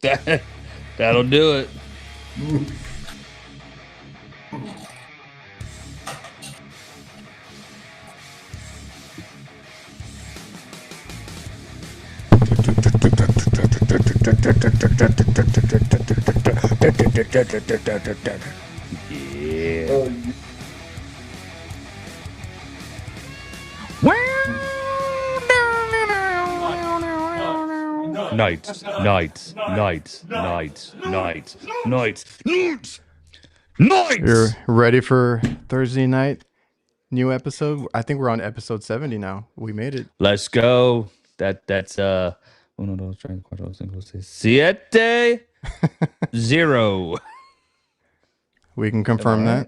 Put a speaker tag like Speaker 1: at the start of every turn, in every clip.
Speaker 1: That'll do it. Yeah. Nights.
Speaker 2: You're ready for Thursday night new episode? I think we're on episode 70 now. We made it.
Speaker 1: Let's go. That's uno, dos, tres, cuatro, cinco, seis, siete, 0.
Speaker 2: We can confirm that.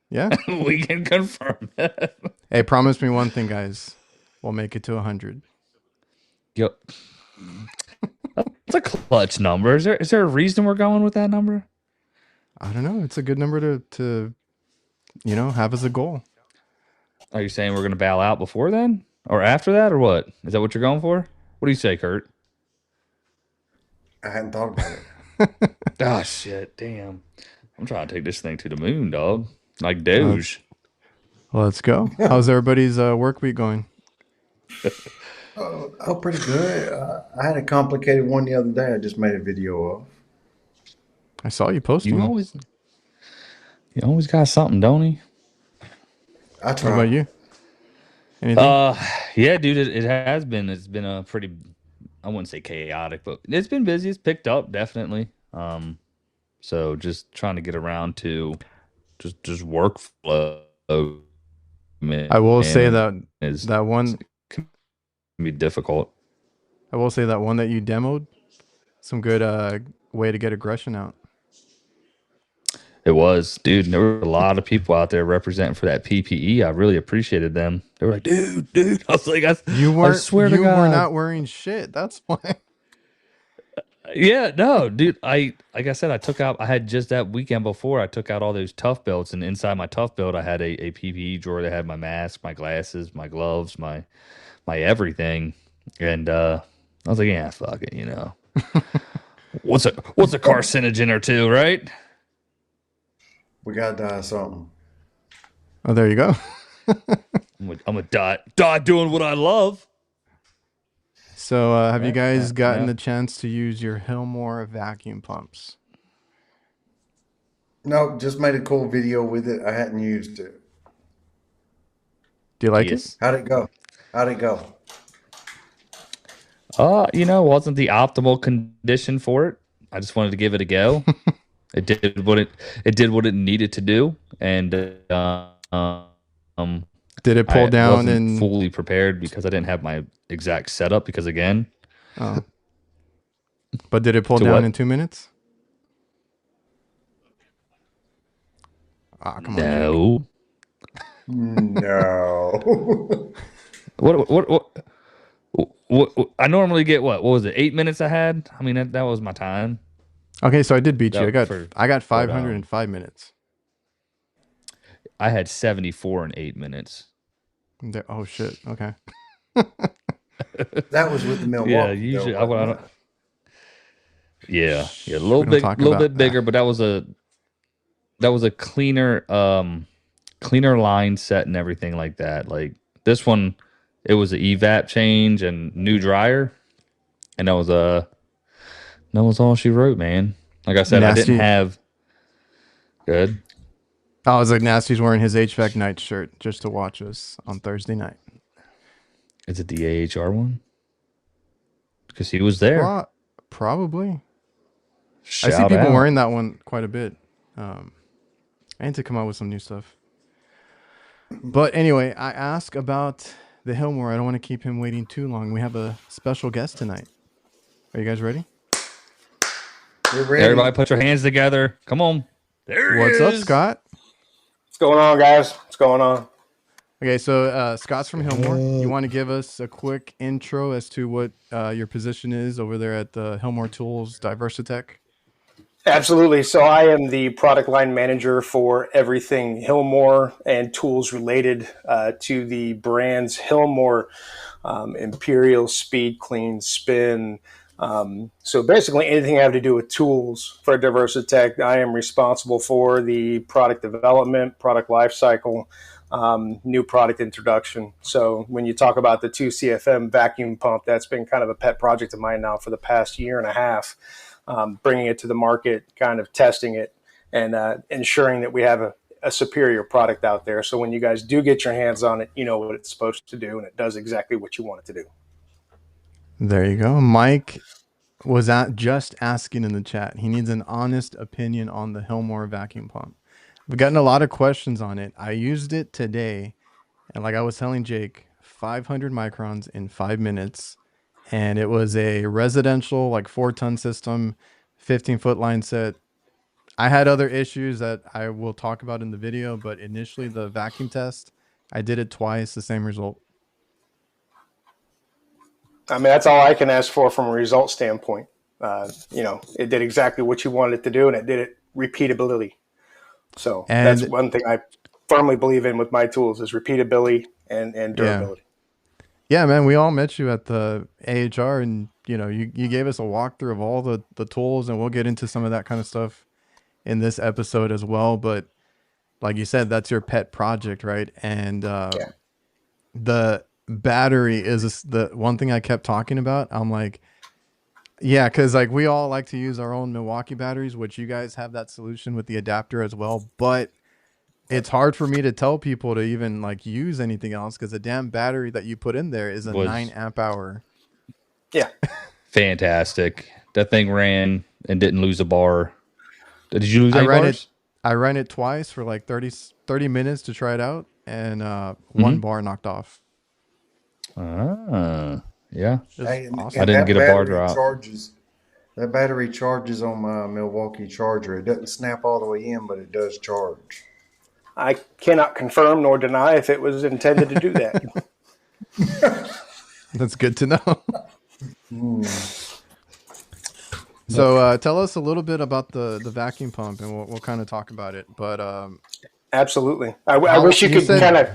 Speaker 2: Yeah.
Speaker 1: We can confirm that.
Speaker 2: Hey, promise me one thing, guys. We'll make it to 100.
Speaker 1: Yep. That's a clutch number. Is there a reason we're going with that number?
Speaker 2: I don't know. It's a good number to have as a goal.
Speaker 1: Are you saying we're going to bow out before then? Or after that? Or what? Is that what you're going for? What do you say, Kurt?
Speaker 3: I hadn't thought about it.
Speaker 1: Oh, shit. Damn. I'm trying to take this thing to the moon, dog. Like Doge.
Speaker 2: Well, let's go. How's everybody's work week going?
Speaker 3: Oh, pretty good. I had a complicated one the other day. I just made a video of.
Speaker 2: I saw you posting.
Speaker 1: You always got something, don't he?
Speaker 3: I try.
Speaker 2: What about you? Anything?
Speaker 1: Yeah, dude, it has been. It's been a pretty, I wouldn't say chaotic, but it's been busy. It's picked up, definitely. So just trying to get around to just workflow.
Speaker 2: I will say that one
Speaker 1: can be difficult.
Speaker 2: I will say that one that you demoed, some good way to get aggression out.
Speaker 1: It was, dude. And there were a lot of people out there representing for that PPE. I really appreciated them. They were like, dude. I was like, I swear to God.
Speaker 2: You were not wearing shit. That's why.
Speaker 1: Yeah, no, dude. Like I said, I had just that weekend before, I took out all those tough belts, and inside my tough belt, I had a PPE drawer that had my mask, my glasses, my gloves, my everything. And I was like, yeah, fuck it, What's a carcinogen or two, right?
Speaker 3: We got to die something.
Speaker 2: Oh, there you go.
Speaker 1: I'm a die doing what I love.
Speaker 2: So have you guys gotten the chance to use your Hillmore vacuum pumps?
Speaker 3: No, just made a cool video with it. I hadn't used it.
Speaker 2: Do you like it?
Speaker 3: How'd it go?
Speaker 1: Wasn't the optimal condition for it. I just wanted to give it a go. It did what it needed to do, and
Speaker 2: did it pull down?
Speaker 1: I wasn't
Speaker 2: and
Speaker 1: fully prepared because I didn't have my exact setup. Because again,
Speaker 2: but did it pull down in 2 minutes? Come on.
Speaker 3: No.
Speaker 1: What? I normally get what was it? 8 minutes I had. I mean that was my time.
Speaker 2: Okay, so I did beat you. I got 505 minutes.
Speaker 1: I had 74 in 8 minutes.
Speaker 2: Oh shit! Okay.
Speaker 3: That was with the Milwaukee.
Speaker 1: Yeah, usually I don't. Yeah, a little bit bigger, but that was a cleaner line set and everything like that. Like this one, it was an evap change and new dryer, and that was all she wrote, man. Like I said,
Speaker 2: Nasty.
Speaker 1: I didn't have good.
Speaker 2: I was like, Nasty's wearing his HVAC night shirt just to watch us on Thursday night.
Speaker 1: Is it the AHR one? Because he was there.
Speaker 2: Probably.
Speaker 1: Shout
Speaker 2: I see people
Speaker 1: out.
Speaker 2: wearing that one quite a bit. I need to come out with some new stuff. But anyway, I asked about the Hillmore. I don't want to keep him waiting too long. We have a special guest tonight. Are you guys ready?
Speaker 3: We're ready.
Speaker 1: Everybody put your hands together. Come on. There he is.
Speaker 2: What's up, Scott?
Speaker 4: What's going on, guys? What's going on?
Speaker 2: Okay, so Scott's from Hillmore. You want to give us a quick intro as to what your position is over there at the Hillmore Tools Diversitech?
Speaker 4: Absolutely. So I am the product line manager for everything Hillmore and tools related to the brands Hillmore, Imperial, Speed Clean, Spin, So basically anything I have to do with tools for Diversitech, I am responsible for the product development, product life cycle, new product introduction. So when you talk about the 2CFM vacuum pump, that's been kind of a pet project of mine now for the past year and a half, bringing it to the market, kind of testing it, and ensuring that we have a superior product out there. So when you guys do get your hands on it, you know what it's supposed to do, and it does exactly what you want it to do.
Speaker 2: There you go. Mike was just asking in the chat. He needs an honest opinion on the Hillmore vacuum pump. We've gotten a lot of questions on it. I used it today, and like I was telling Jake, 500 microns in 5 minutes, and it was a residential like 4-ton system, 15-foot line set. I had other issues that I will talk about in the video, but initially the vacuum test, I did it twice, the same result.
Speaker 4: I mean, that's all I can ask for from a result standpoint. It did exactly what you wanted it to do, and it did it repeatability. So that's one thing I firmly believe in with my tools is repeatability and durability.
Speaker 2: Yeah, man, we all met you at the AHR, and you gave us a walkthrough of all the tools, and we'll get into some of that kind of stuff in this episode as well. But like you said, that's your pet project, right? And the battery is the one thing I kept talking about. I'm like, yeah, because like we all like to use our own Milwaukee batteries, which you guys have that solution with the adapter as well. But it's hard for me to tell people to even like use anything else because the damn battery that you put in there is a 9 amp hour.
Speaker 4: Yeah.
Speaker 1: Fantastic. That thing ran and didn't lose a bar. Did you lose any bars?
Speaker 2: I ran it twice for like 30 minutes to try it out, and one bar knocked off.
Speaker 1: Yeah.
Speaker 3: Awesome.
Speaker 1: I didn't get a bar drop.
Speaker 3: That battery charges on my Milwaukee charger. It doesn't snap all the way in, but it does charge.
Speaker 4: I cannot confirm nor deny if it was intended to do that.
Speaker 2: That's good to know. So tell us a little bit about the vacuum pump, and we'll kind of talk about it. But
Speaker 4: absolutely, I wish you could kind of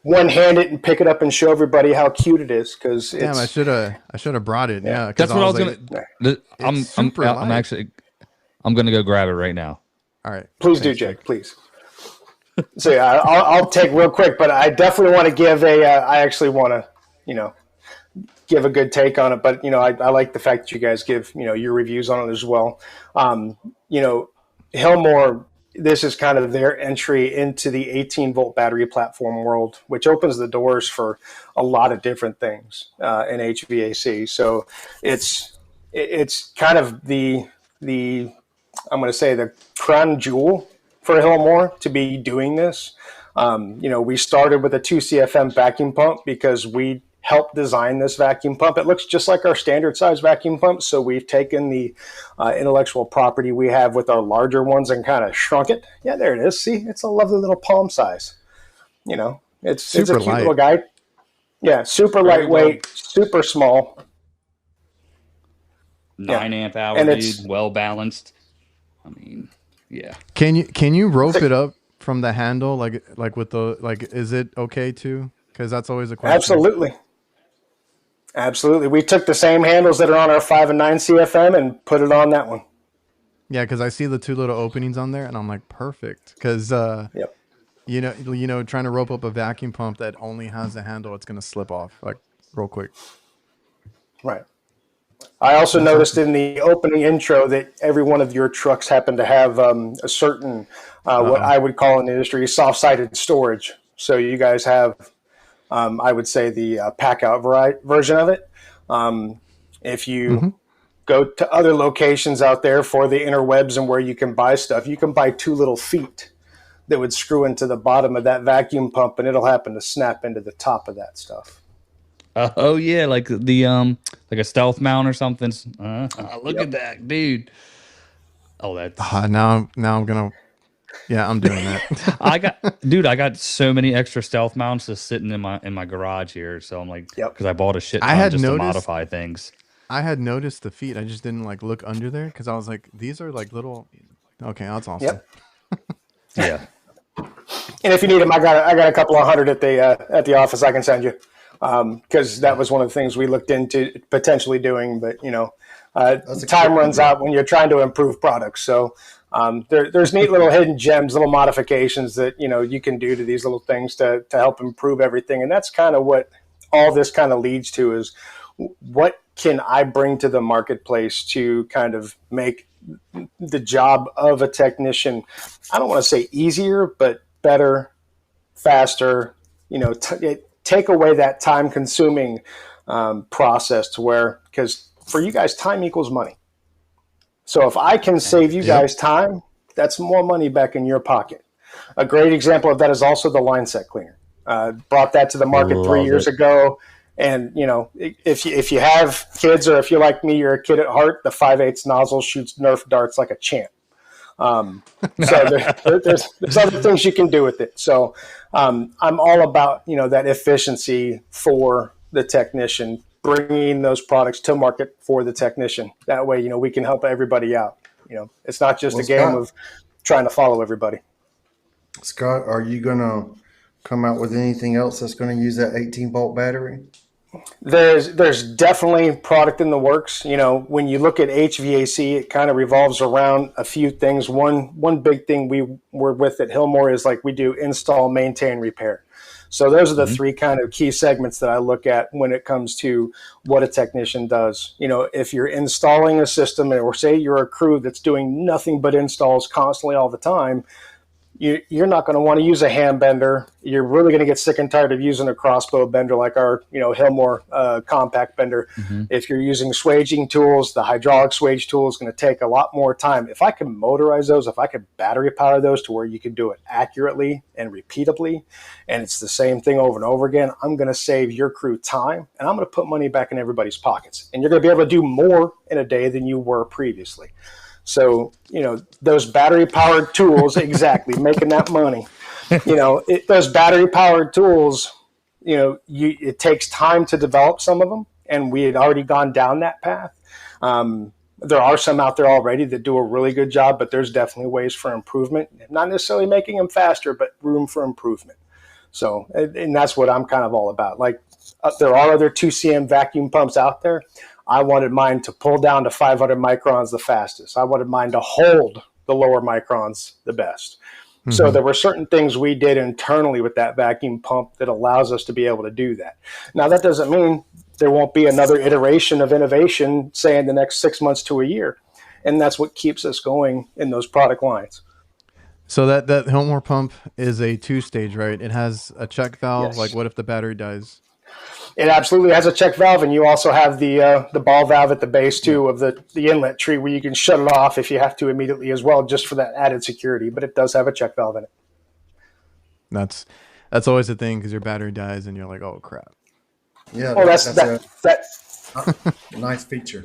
Speaker 4: one-hand it and pick it up and show everybody how cute it is. Because
Speaker 2: damn, I should have brought it. Yeah,
Speaker 1: that's what I was gonna. I'm gonna go grab it right now.
Speaker 2: All right,
Speaker 4: please do, Jake. Please. So yeah, I'll take real quick, but I definitely want to give I actually want to, give a good take on it. But I like the fact that you guys give your reviews on it as well. Hillmore, this is kind of their entry into the 18-volt battery platform world, which opens the doors for a lot of different things in HVAC. So it's kind of the I'm going to say the crown jewel for Hillmore to be doing this. We started with a 2CFM vacuum pump because we helped design this vacuum pump. It looks just like our standard size vacuum pump. So we've taken the intellectual property we have with our larger ones and kind of shrunk it. Yeah, there it is. See, it's a lovely little palm size. It's a cute little guy. Yeah, super lightweight, super small.
Speaker 1: 9 amp hour, dude, well balanced. I mean, yeah.
Speaker 2: Can you rope it up from the handle like with the is it okay too? Because that's always a question. Absolutely. We took the same handles that are on our 5 and 9 CFM and put it on that one. Yeah, because I see the 2 little openings on there, and I'm like, perfect. Because trying to rope up a vacuum pump that only has a handle, it's going to slip off like real quick. Right. I also noticed in the opening intro that every one of your trucks happen to have a certain what I would call in the industry soft-sided storage. So you guys have. I would say the pack-out version of it. If you go to other locations out there for the interwebs and where you can buy stuff, you can buy 2 little feet that would screw into the bottom of that vacuum pump, and it'll happen to snap into the top of that stuff.
Speaker 1: Oh yeah, like the like a stealth mount or something. Look at that, dude. Oh, that's now I'm gonna. Yeah, I'm doing that. I got so many extra stealth mounts just sitting in my garage here. So I'm like, because I bought a shit ton to modify things. I had noticed the feet. I just didn't look under there because I was like, these are like little. Okay, that's awesome. Yep. Yeah.
Speaker 4: And if you need them, I got a couple of hundred at the office I can send you. because that was one of the things we looked into potentially doing. But, time runs out when you're trying to improve products. So there's neat little hidden gems, little modifications that, you can do to these little things to help improve everything. And that's kind of what all this kind of leads to, is what can I bring to the marketplace to kind of make the job of a technician, I don't want to say easier, but better, faster, take away that time consuming process, to where, because for you guys, time equals money. So if I can save you guys time, that's more money back in your pocket. A great example of that is also the line set cleaner. Brought that to the market 3 years ago. And, if you have kids, or if you're like me, you're a kid at heart, the 5/8 nozzle shoots Nerf darts like a champ. So there's other things you can do with it. So I'm all about, that efficiency for the technician, bringing those products to market for the technician. That way, we can help everybody out. It's not just a game of trying to follow everybody.
Speaker 3: Scott, are you going to come out with anything else that's going to use that 18-volt battery?
Speaker 4: There's definitely product in the works. When you look at HVAC, it kind of revolves around a few things. One big thing we were with at Hillmore is, like, we do install, maintain, repair. So those are the three kind of key segments that I look at when it comes to what a technician does. If you're installing a system, or say you're a crew that's doing nothing but installs constantly all the time, you're not going to want to use a hand bender. You're really going to get sick and tired of using a crossbow bender like our, Hillmore compact bender. If you're using swaging tools, the hydraulic swage tool is going to take a lot more time. If I can motorize those, if I could battery power those to where you can do it accurately and repeatably, and it's the same thing over and over again, I'm going to save your crew time, and I'm going to put money back in everybody's pockets. And you're going to be able to do more in a day than you were previously. So, those battery powered tools, exactly, making that money, those battery powered tools, it takes time to develop some of them. And we had already gone down that path. There are some out there already that do a really good job, but there's definitely ways for improvement, not necessarily making them faster, but room for improvement. So, and that's what I'm kind of all about. Like, there are other 2CM vacuum pumps out there. I wanted mine to pull down to 500 microns the fastest. I wanted mine to hold the lower microns the best. So there were certain things we did internally with that vacuum pump that allows us to be able to do that. Now, that doesn't mean there won't be another iteration of innovation, say, in the next 6 months to a year. And that's what keeps us going in those product lines.
Speaker 2: So that Hillmore pump is a 2-stage, right? It has a check valve.
Speaker 4: Yes.
Speaker 2: Like, what if the battery dies?
Speaker 4: It absolutely has a check valve, and you also have the ball valve at the base too of the inlet tree, where you can shut it off if you have to immediately as well, just for that added security. But it does have a check valve in it.
Speaker 2: That's always the thing, because your battery dies and you're like, oh crap.
Speaker 3: Yeah,
Speaker 4: that's
Speaker 3: a nice feature.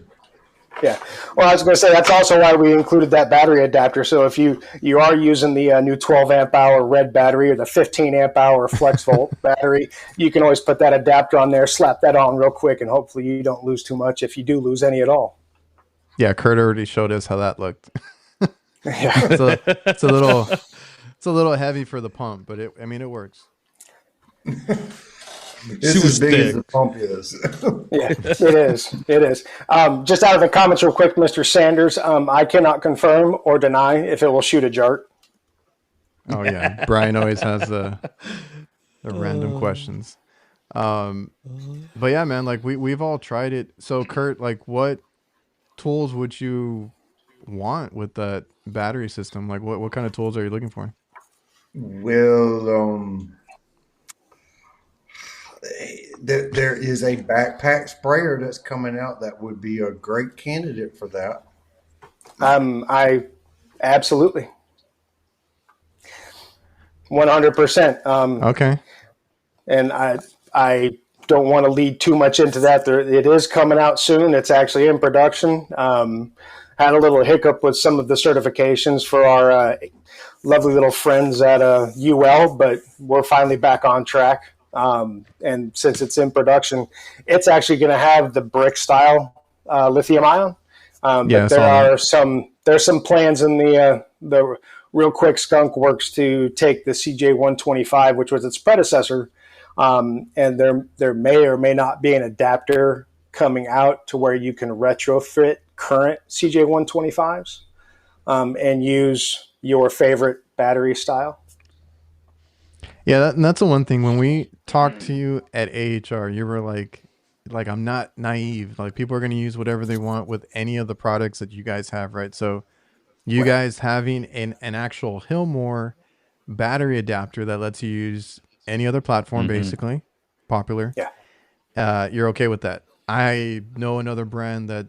Speaker 4: Yeah. Well, I was going to say, that's also why we included that battery adapter. So if you are using the new 12 amp hour red battery, or the 15 amp hour flex volt battery, you can always put that adapter on there, slap that on real quick, and hopefully you don't lose too much, if you do lose any at all.
Speaker 2: Yeah, Kurt already showed us how that looked.
Speaker 4: Yeah.
Speaker 2: It's a little heavy for the pump, but it works.
Speaker 3: It's as big as the pump is.
Speaker 4: Yeah, it is. Just out of the comments real quick, Mr. Sanders, I cannot confirm or deny if it will shoot a jart.
Speaker 2: Oh yeah, Brian always has the random questions. But yeah, man, like we've all tried it. So Kurt, like, what tools would you want with that battery system? Like, what kind of tools are you looking for?
Speaker 3: Well, there is a backpack sprayer that's coming out that would be a great candidate for that.
Speaker 4: I absolutely 100%.
Speaker 2: Okay.
Speaker 4: And I don't want to lead too much into that. It is coming out soon. It's actually in production. Had a little hiccup with some of the certifications for our lovely little friends at UL, but we're finally back on track. And since it's in production, it's actually going to have the brick style lithium ion. But there's some plans in the Real Quick Skunk Works to take the CJ125, which was its predecessor, And there may or may not be an adapter coming out to where you can retrofit current CJ125s and use your favorite battery style.
Speaker 2: Yeah, that's the one thing. When we talked to you at AHR, you were like I'm not naive. Like people are going to use whatever they want with any of the products that you guys have, right? So you guys having an actual Hillmore battery adapter that lets you use any other platform, basically popular.
Speaker 4: Yeah.
Speaker 2: You're okay with that. I know another brand that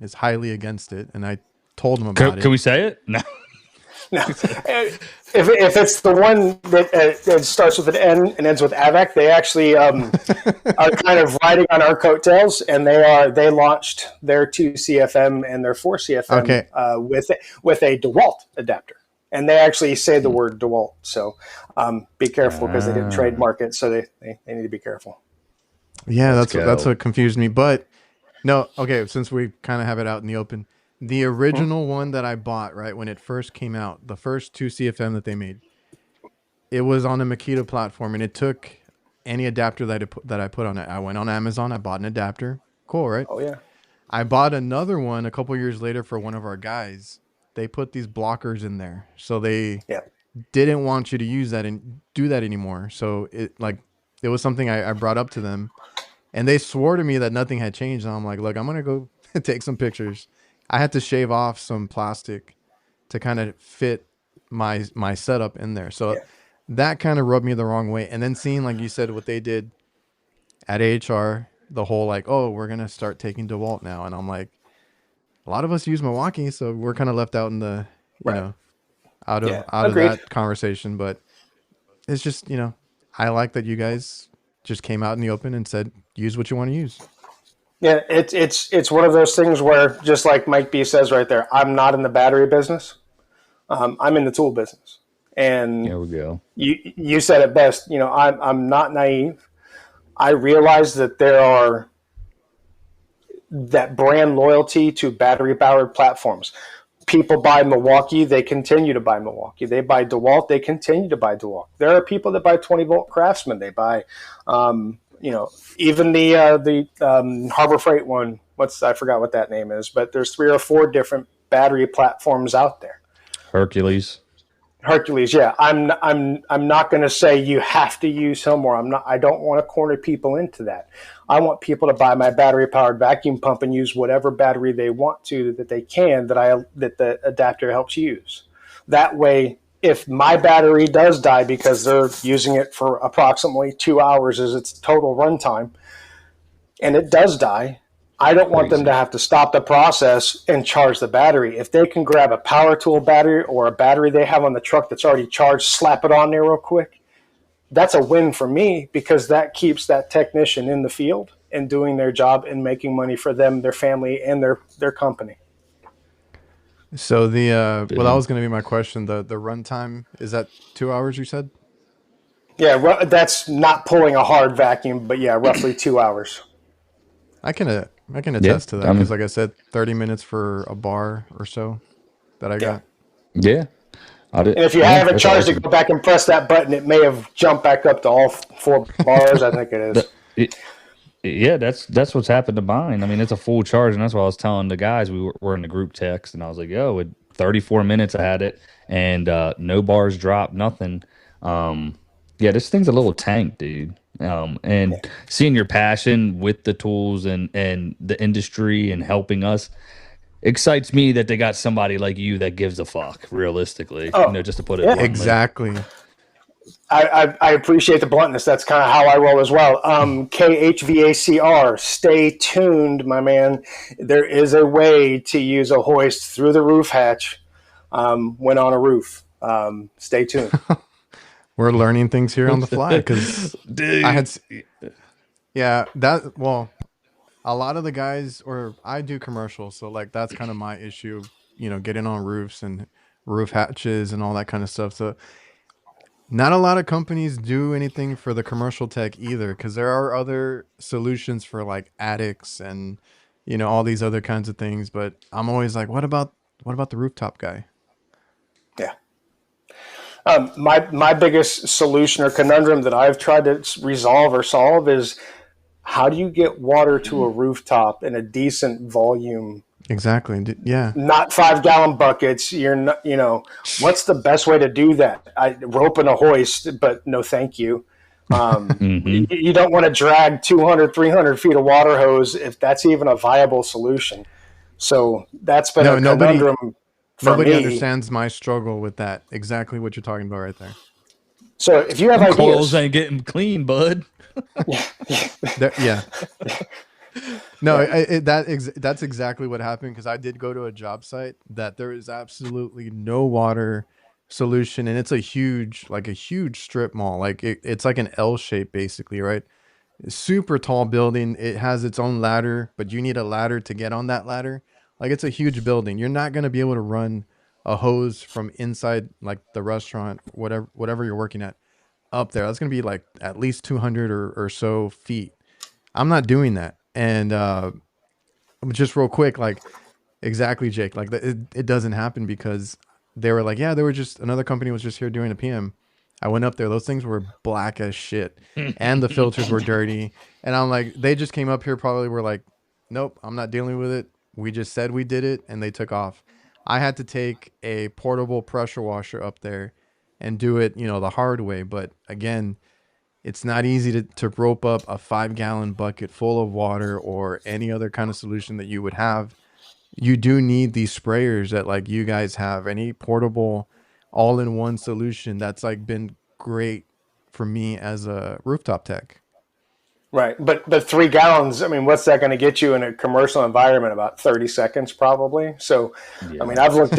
Speaker 2: is highly against it, and I told them about it.
Speaker 1: Can we say it? No.
Speaker 4: No. If it's the one that starts with an N and ends with AVAC, they actually are kind of riding on our coattails, and they launched their 2CFM and their 4CFM with a DeWalt adapter, and they actually say the word DeWalt. So be careful because they didn't trademark it, so they need to be careful.
Speaker 2: Yeah, that's what confused me. But no, okay, since we kind of have it out in the open, the original one that I bought, right, when it first came out, the first 2CFM that they made, it was on a Makita platform, and it took any adapter that I put on it. I went on Amazon, I bought an adapter. Cool, right?
Speaker 4: Oh, yeah.
Speaker 2: I bought another one a couple years later for one of our guys. They put these blockers in there, so they didn't want you to use that and do that anymore. So it was something I brought up to them, and they swore to me that nothing had changed. And I'm like, look, I'm gonna go take some pictures. I had to shave off some plastic to kind of fit my setup in there. So that kind of rubbed me the wrong way. And then seeing, like you said, what they did at AHR, the whole like, oh, we're gonna start taking DeWalt now, and I'm like, a lot of us use Milwaukee, so we're kind of left out in the out of that conversation. But it's just, I like that you guys just came out in the open and said, use what you want to use.
Speaker 4: Yeah, it's one of those things where, just like Mike B says right there, I'm not in the battery business. I'm in the tool business. And
Speaker 1: there we go.
Speaker 4: You said it best. I'm not naive. I realize that there are that brand loyalty to battery powered platforms. People buy Milwaukee, they continue to buy Milwaukee. They buy DeWalt, they continue to buy DeWalt. There are people that buy 20-volt Craftsman. They buy, even the Harbor Freight one. I forgot what that name is, but there's 3 or 4 different battery platforms out there.
Speaker 1: Hercules,
Speaker 4: yeah. I'm not going to say you have to use Hillmore. I don't want to corner people into that. I want people to buy my battery powered vacuum pump and use whatever battery they want to, that they can, that the adapter helps use. That way, if my battery does die because they're using it for approximately 2 hours as its total runtime, and it does die, I don't want them to have to stop the process and charge the battery. If they can grab a power tool battery or a battery they have on the truck that's already charged, slap it on there real quick, that's a win for me, because that keeps that technician in the field and doing their job and making money for them, their family, and their company.
Speaker 2: So that was going to be my question. The runtime, is that 2 hours, you said?
Speaker 4: Yeah, that's not pulling a hard vacuum, but yeah, roughly 2 hours.
Speaker 2: I can attest to that, because like I said, 30 minutes for a bar or so that I got.
Speaker 1: Yeah.
Speaker 4: And if you haven't charged it, go back and press that button. It may have jumped back up to all 4 bars. I think it is.
Speaker 1: That's what's happened to mine. I mean, it's a full charge, and that's what I was telling the guys. We were in the group text, and I was like, "Yo, at 34 minutes I had it, and no bars dropped, nothing." This thing's a little tank, dude. And seeing your passion with the tools and the industry and helping us excites me, that they got somebody like you that gives a fuck, realistically. Just to put it bluntly.
Speaker 2: Exactly.
Speaker 4: I appreciate the bluntness. That's kind of how I roll as well. KHVACR, stay tuned, my man. There is a way to use a hoist through the roof hatch when on a roof. Stay tuned.
Speaker 2: We're learning things here on the fly, because a lot of the guys, or I do commercials, so like that's kind of my issue, getting on roofs and roof hatches and all that kind of stuff. So not a lot of companies do anything for the commercial tech either, because there are other solutions for like attics and all these other kinds of things. But I'm always like, what about the rooftop guy?
Speaker 4: Yeah. My biggest solution or conundrum that I've tried to resolve or solve is how do you get water to a rooftop in a decent volume?
Speaker 2: Exactly. Yeah.
Speaker 4: Not 5-gallon buckets. You're not, what's the best way to do that? I rope and a hoist, but no, thank you. You don't want to drag 200, 300 feet of water hose if that's even a viable solution. So that's been a conundrum for
Speaker 2: nobody
Speaker 4: me.
Speaker 2: understands my struggle with that. Exactly what you're talking about right there.
Speaker 4: So if you have ideas,
Speaker 1: coils ain't getting clean, bud.
Speaker 2: Yeah. No, that's exactly what happened, because I did go to a job site that there is absolutely no water solution, and it's a huge strip mall. Like it's like an L shape basically, right? Super tall building. It has its own ladder, but you need a ladder to get on that ladder. Like it's a huge building. You're not going to be able to run a hose from inside like the restaurant, whatever you're working at, up there. That's going to be like at least 200 or so feet. I'm not doing that. And just real quick, like exactly, Jake, like it doesn't happen, because they were like, yeah, they were just, another company was just here doing a PM. I went up there. Those things were black as shit, and the filters were dirty. And I'm like, they just came up here, probably were like, nope, I'm not dealing with it. We just said we did it, and they took off. I had to take a portable pressure washer up there and do it, the hard way. But again, it's not easy to rope up a 5-gallon bucket full of water or any other kind of solution that you would have. You do need these sprayers that like you guys have, any portable all-in-one solution. That's like been great for me as a rooftop tech.
Speaker 4: Right. But 3 gallons, I mean, what's that going to get you in a commercial environment? About 30 seconds probably. So, yeah. I mean, I've looked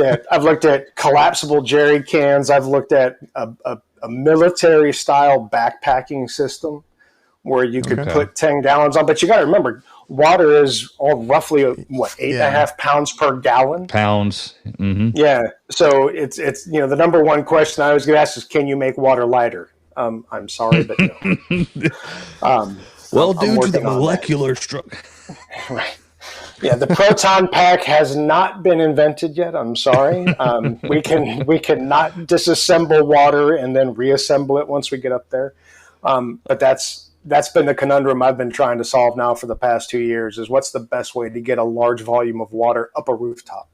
Speaker 4: at collapsible jerry cans. I've looked at a military style backpacking system where you could put 10 gallons on, but you got to remember, water is all roughly 8.5 pounds per gallon.
Speaker 1: Pounds. Mm-hmm.
Speaker 4: Yeah. So it's the number one question I always get asked is, can you make water lighter? I'm sorry, but no.
Speaker 1: Well, due to the molecular structure.
Speaker 4: Right. Yeah, the proton pack has not been invented yet. I'm sorry. We cannot disassemble water and then reassemble it once we get up there. But that's been the conundrum I've been trying to solve now for the past 2 years, is what's the best way to get a large volume of water up a rooftop.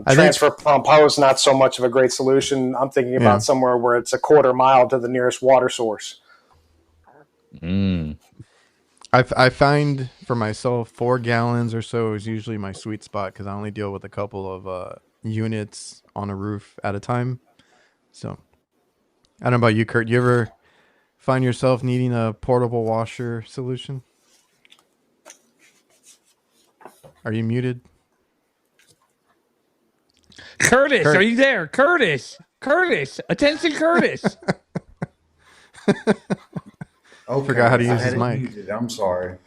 Speaker 4: Transfer pump hose, not so much of a great solution. I'm thinking about somewhere where it's a quarter mile to the nearest water source.
Speaker 2: I find for myself 4 gallons or so is usually my sweet spot, because I only deal with a couple of units on a roof at a time. So I don't know about you, Kurt. You ever find yourself needing a portable washer solution? Are you muted?
Speaker 1: Curtis, are you there? Curtis, attention, Curtis.
Speaker 3: Okay,
Speaker 2: forgot how to use his mic.
Speaker 3: Muted. I'm sorry.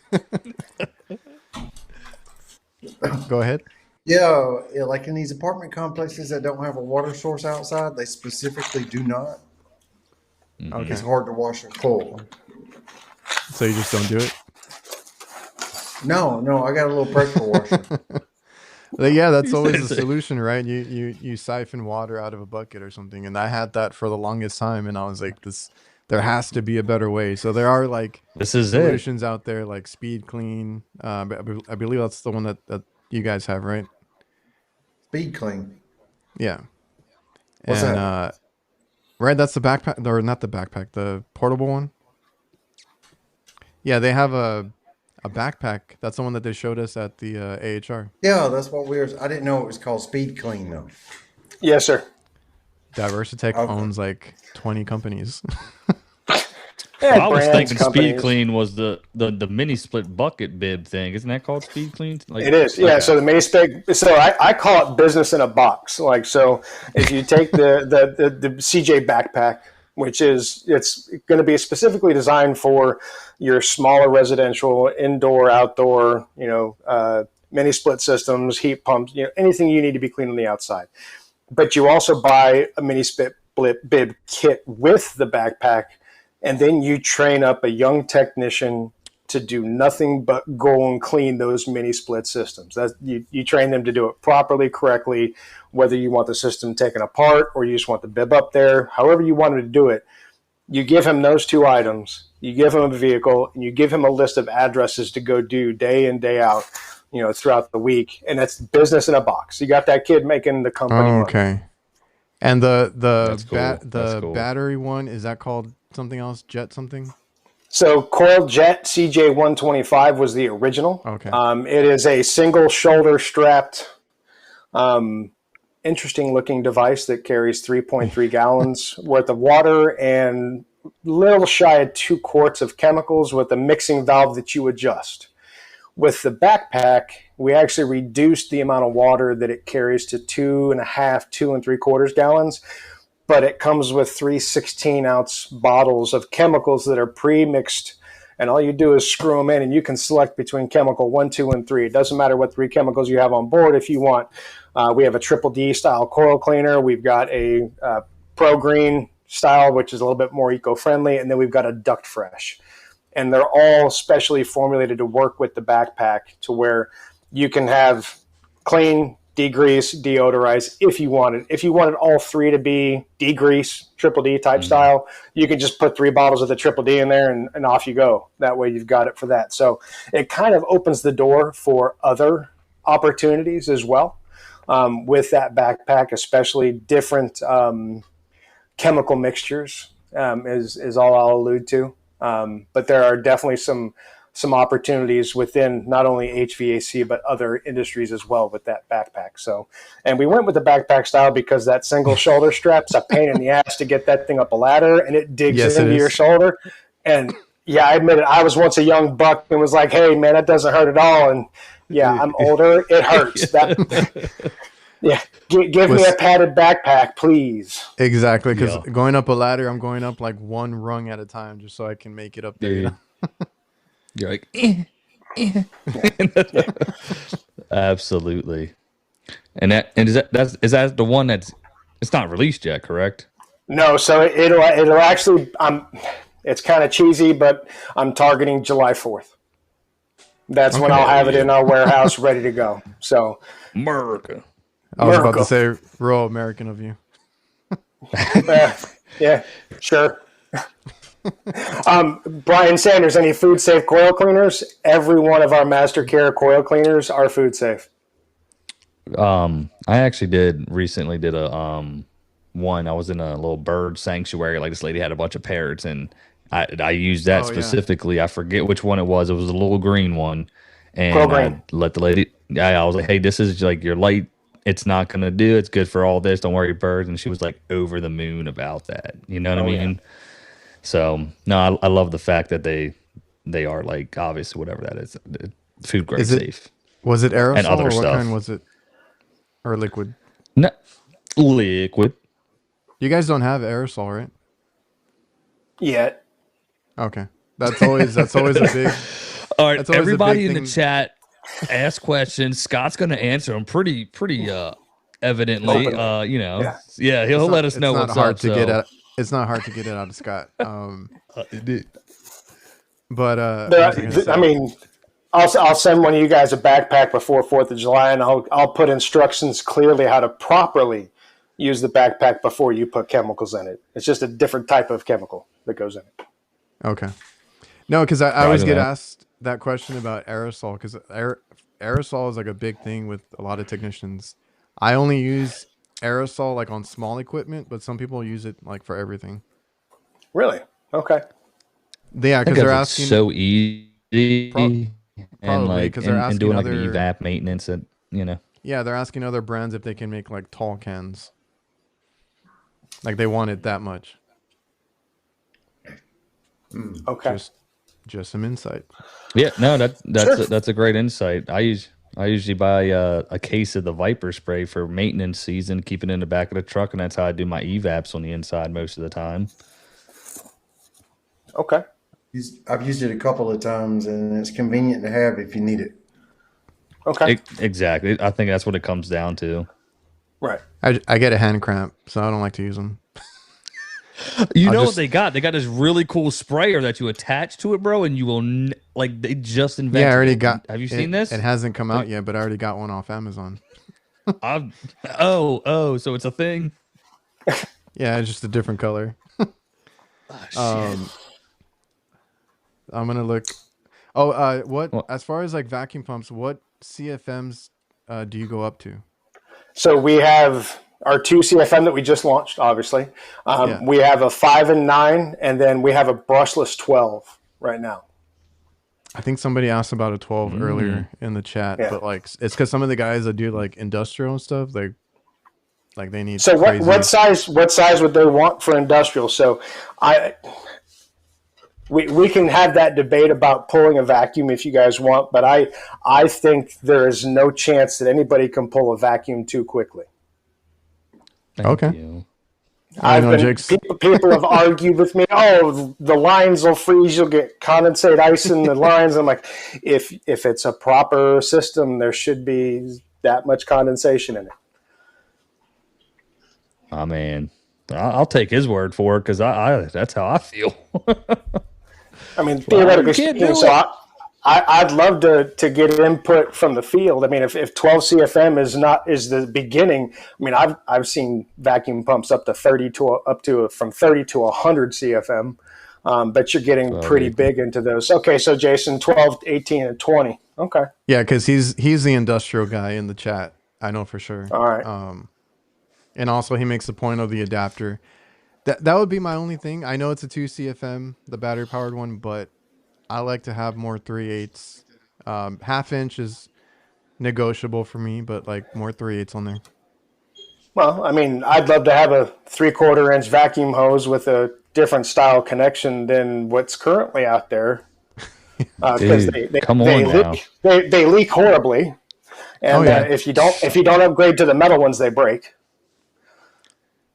Speaker 2: Go ahead.
Speaker 3: Yeah, like in these apartment complexes that don't have a water source outside, they specifically do not.
Speaker 2: Okay.
Speaker 3: It's hard to wash and pull.
Speaker 2: So you just don't do it?
Speaker 3: No, I got a little pressure washer.
Speaker 2: Yeah, that's always the solution, right? You siphon water out of a bucket or something, and I had that for the longest time, and I was like, there has to be a better way. So there are like solutions out there like Speed Clean. I believe that's the one that you guys have, right?
Speaker 3: Speed Clean.
Speaker 2: Yeah.
Speaker 3: What's that?
Speaker 2: Right, that's the backpack, or not the backpack, the portable one. Yeah, they have a backpack. That's the one that they showed us at the AHR.
Speaker 3: Yeah, that's what I didn't know it was called Speed Clean though.
Speaker 4: Yes, sir.
Speaker 2: Diversitech owns like 20 companies.
Speaker 1: I was thinking Speed Clean was the mini split bucket bib thing. Isn't that called Speed Clean? Like,
Speaker 4: it is, yeah. Okay. So the mini split. So I call it business in a box. Like, so if you take the CJ backpack, which it's going to be specifically designed for your smaller residential, indoor, outdoor, mini split systems, heat pumps, anything you need to be clean on the outside. But you also buy a mini split bib kit with the backpack. And then you train up a young technician to do nothing but go and clean those mini split systems. You train them to do it properly, correctly, whether you want the system taken apart or you just want the bib up there, however you want to do it. You give him those 2 items, you give him a vehicle, and you give him a list of addresses to go do day in, day out, throughout the week. And that's business in a box. You got that kid making the company money.
Speaker 2: Okay. And
Speaker 1: That's cool.
Speaker 2: the
Speaker 1: cool.
Speaker 2: battery one, is that called something else? Jet something?
Speaker 4: So Coil Jet CJ125 was the original.
Speaker 2: Okay.
Speaker 4: It is a single shoulder strapped, interesting looking device that carries 3.3 gallons worth of water and little shy of 2 quarts of chemicals with a mixing valve that you adjust. With the backpack, we actually reduced the amount of water that it carries to 2.5, 2 3/4 gallons, but it comes with 3 16-ounce bottles of chemicals that are pre-mixed, and all you do is screw them in, and you can select between chemical 1, 2, and 3. It doesn't matter what 3 chemicals you have on board if you want. We have a triple D style coil cleaner. We've got a Pro Green style, which is a little bit more eco-friendly, and then we've got a Duct Fresh. And they're all specially formulated to work with the backpack to where you can have clean, degrease, deodorize if you wanted. If you wanted all 3 to be degrease, triple D type style, you can just put 3 bottles of the triple D in there and off you go. That way you've got it for that. So it kind of opens the door for other opportunities as well with that backpack, especially different chemical mixtures is all I'll allude to. But there are definitely some opportunities within not only HVAC but other industries as well with that backpack. So, and we went with the backpack style because that single shoulder strap's a pain in the ass to get that thing up a ladder, and it digs into your shoulder. And yeah, I admit it. I was once a young buck and was like, "Hey, man, that doesn't hurt at all." And yeah, I'm older. It hurts. Yeah, give me a padded backpack, please.
Speaker 2: Exactly, because going up a ladder, I'm going up like 1 rung at a time just so I can make it up there.
Speaker 1: You're like, Absolutely. And is that the one it's not released yet, correct?
Speaker 4: No, so it'll actually it's kind of cheesy, but I'm targeting July 4th. That's when I'll have it in our warehouse ready to go. So
Speaker 1: America.
Speaker 2: I was about to say real American of you.
Speaker 4: Yeah, sure. Brian Sanders, any food safe coil cleaners? Every one of our Master Care coil cleaners are food safe.
Speaker 1: I actually recently did a one. I was in a little bird sanctuary. Like, this lady had a bunch of parrots, and I used that specifically. Yeah. I forget which one it was. It was a little green one, and I let the lady. I was like, "Hey, this is like your light. It's not gonna do. It's good for all this. Don't worry, birds." And she was like over the moon about that. You know what I mean? Yeah. So no, I love the fact that they are, like, obviously whatever that is, food grade safe.
Speaker 2: Was it aerosol
Speaker 1: and other
Speaker 2: or
Speaker 1: stuff?
Speaker 2: What kind was it? Or liquid?
Speaker 1: No, liquid.
Speaker 2: You guys don't have aerosol, right?
Speaker 4: Yet.
Speaker 2: Okay, that's always a big.
Speaker 1: All right, everybody in the chat, ask questions. Scott's going to answer them pretty evidently. He'll let us know what's up.
Speaker 2: It's not hard to get it out of Scott.
Speaker 4: I'll send one of you guys a backpack before 4th of July, and I'll put instructions clearly how to properly use the backpack before you put chemicals in it. It's just a different type of chemical that goes in it.
Speaker 2: Okay. No, because I always get asked that question about aerosol, because aerosol is like a big thing with a lot of technicians. I only use aerosol like on small equipment, but some people use it like for everything.
Speaker 4: Really? Okay.
Speaker 2: Yeah, because they're asking
Speaker 1: so easy,
Speaker 2: probably because they're asking
Speaker 1: doing
Speaker 2: other,
Speaker 1: like evap maintenance, and
Speaker 2: Yeah, they're asking other brands if they can make like tall cans. Like they want it that much.
Speaker 4: Okay.
Speaker 2: Just some insight.
Speaker 1: Yeah, no, that's a great insight. I usually buy a case of the Viper spray for maintenance season, keep it in the back of the truck, and that's how I do my evaps on the inside most of the time.
Speaker 4: Okay.
Speaker 3: I've used it a couple of times, and it's convenient to have if you need it.
Speaker 4: Okay.
Speaker 1: Exactly. I think that's what it comes down to.
Speaker 4: Right.
Speaker 2: I get a hand cramp, so I don't like to use them.
Speaker 1: You know what they got? They got this really cool sprayer that you attach to it, bro, and you will they just invented.
Speaker 2: Yeah, I already
Speaker 1: it.
Speaker 2: got.
Speaker 1: Have you seen this?
Speaker 2: It hasn't come out yet, but I already got one off Amazon.
Speaker 1: So it's a thing.
Speaker 2: Yeah, it's just a different color. I'm gonna look. As far as like vacuum pumps, what CFMs do you go up to?
Speaker 4: So we have our 2 CFM that we just launched, obviously. We have a 5 and 9, and then we have a brushless 12 right now.
Speaker 2: I think somebody asked about a 12 earlier in the chat, but like it's because some of the guys that do like industrial and stuff, they need.
Speaker 4: So what size would they want for industrial? So we can have that debate about pulling a vacuum if you guys want, but I think there is no chance that anybody can pull a vacuum too quickly.
Speaker 1: Thank you.
Speaker 4: People have argued with me. Oh, the lines will freeze. You'll get condensate ice in the lines. I'm like, if it's a proper system, there should be that much condensation in it.
Speaker 1: Oh man, I'll take his word for it because that's how I feel.
Speaker 4: I mean, theoretically speaking, so I'd love to get input from the field. I mean, if 12 CFM is the beginning, I mean, I've seen vacuum pumps up to from 30 to 100 CFM, but you're getting pretty big into those. Okay, so Jason, 12, 18, and 20. Okay.
Speaker 2: Yeah, because he's the industrial guy in the chat. I know for sure.
Speaker 4: All right.
Speaker 2: And also he makes the point of the adapter. That would be my only thing. I know it's a 2 CFM, the battery powered one, but I like to have more 3/8. Half inch is negotiable for me, but like more 3/8 on there.
Speaker 4: Well, I mean, I'd love to have a 3/4 inch vacuum hose with a different style connection than what's currently out there. Because they leak horribly, and if you don't upgrade to the metal ones, they break.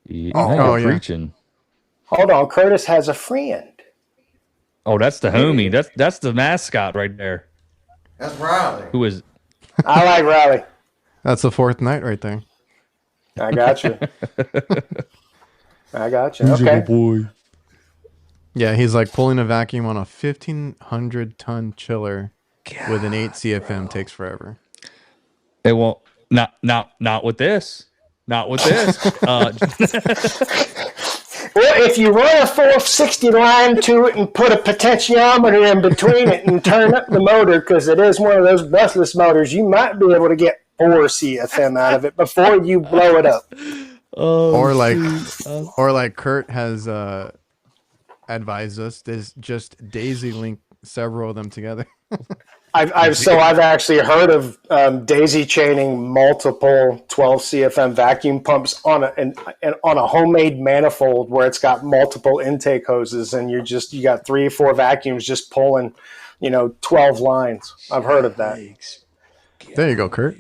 Speaker 1: You're preaching.
Speaker 4: Hold on, Curtis has a friend.
Speaker 1: Oh, that's the homie. That's the mascot right there.
Speaker 3: That's Riley.
Speaker 1: Who is?
Speaker 4: I like Riley.
Speaker 2: That's the fourth night right there.
Speaker 4: I got you. Okay.
Speaker 1: Boy.
Speaker 2: Yeah, he's like pulling a vacuum on a 1,500-ton chiller with an 8 CFM takes forever.
Speaker 1: It won't. Not with this. Not with this.
Speaker 4: Well, if you run a 460 line to it and put a potentiometer in between it and turn up the motor, because it is one of those brushless motors, you might be able to get 4 CFM out of it before you blow it up.
Speaker 2: Or like Kurt has advised us, there's just daisy link several of them together.
Speaker 4: I've actually heard of daisy chaining multiple 12 CFM vacuum pumps on a homemade manifold where it's got multiple intake hoses, and you got 3 or 4 vacuums just pulling, 12 lines. I've heard of that.
Speaker 2: There you go, Kurt.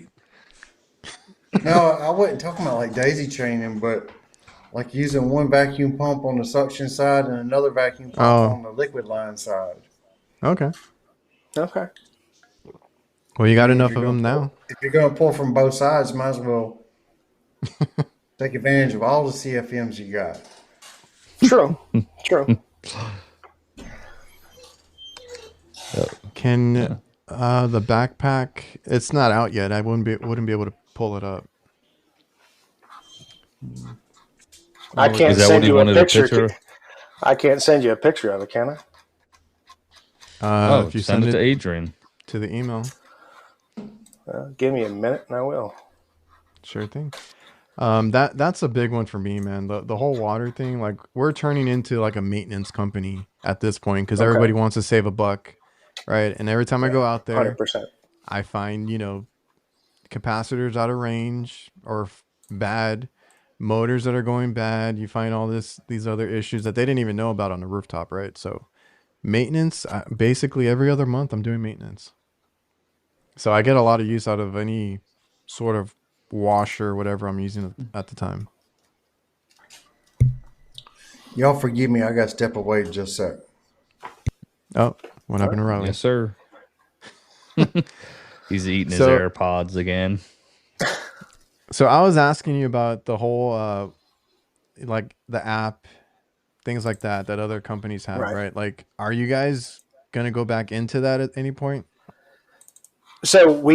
Speaker 3: No, I wasn't talking about like daisy chaining, but like using one vacuum pump on the suction side and another vacuum pump on the liquid line side.
Speaker 2: Okay. Well, you got enough of them now.
Speaker 3: If you're going to pull from both sides, might as well take advantage of all the CFMs you got.
Speaker 4: True.
Speaker 2: Can the backpack? It's not out yet. I wouldn't be able to pull it up.
Speaker 4: I can't send you a picture. I can't send you a picture of it, can
Speaker 2: I? If you
Speaker 1: send it to Adrian
Speaker 2: to the email.
Speaker 4: Give me a minute and I will.
Speaker 2: Sure thing. That's a big one for me, man. The whole water thing, like we're turning into like a maintenance company at this point because everybody wants to save a buck, right? And every time I go out there,
Speaker 4: 100%.
Speaker 2: I find capacitors out of range or bad, motors that are going bad. You find all these other issues that they didn't even know about on the rooftop, right? So maintenance, basically every other month I'm doing maintenance. So I get a lot of use out of any sort of washer or whatever I'm using at the time.
Speaker 3: Y'all forgive me, I got to step away just a sec.
Speaker 2: Oh, what happened to Riley?
Speaker 1: Yes, sir. He's eating his AirPods again.
Speaker 2: So I was asking you about the whole, like the app things like that other companies have, right? Like, are you guys going to go back into that at any point?
Speaker 4: So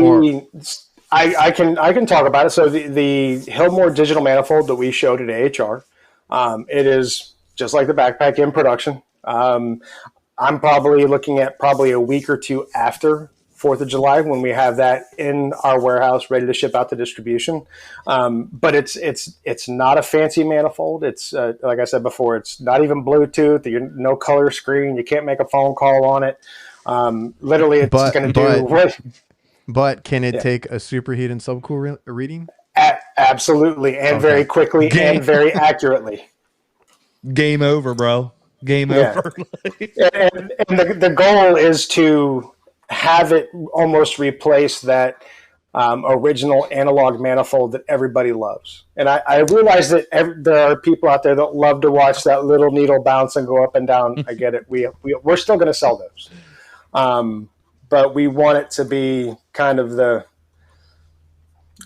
Speaker 4: I can talk about it. So the Hillmore digital manifold that we showed at AHR, it is just like the backpack in production. I'm probably looking at a week or two after 4th of July when we have that in our warehouse ready to ship out to distribution. But it's not a fancy manifold. It's like I said before, it's not even Bluetooth. No color screen. You can't make a phone call on it. Literally, it's going to do what.
Speaker 2: But can it take a superheat and subcool reading?
Speaker 4: Absolutely, and very quickly and very accurately.
Speaker 1: Game over, bro. Game over.
Speaker 4: and the goal is to have it almost replace that original analog manifold that everybody loves. And I realize that there are people out there that love to watch that little needle bounce and go up and down. I get it. We're still going to sell those. But we want it to be kind of I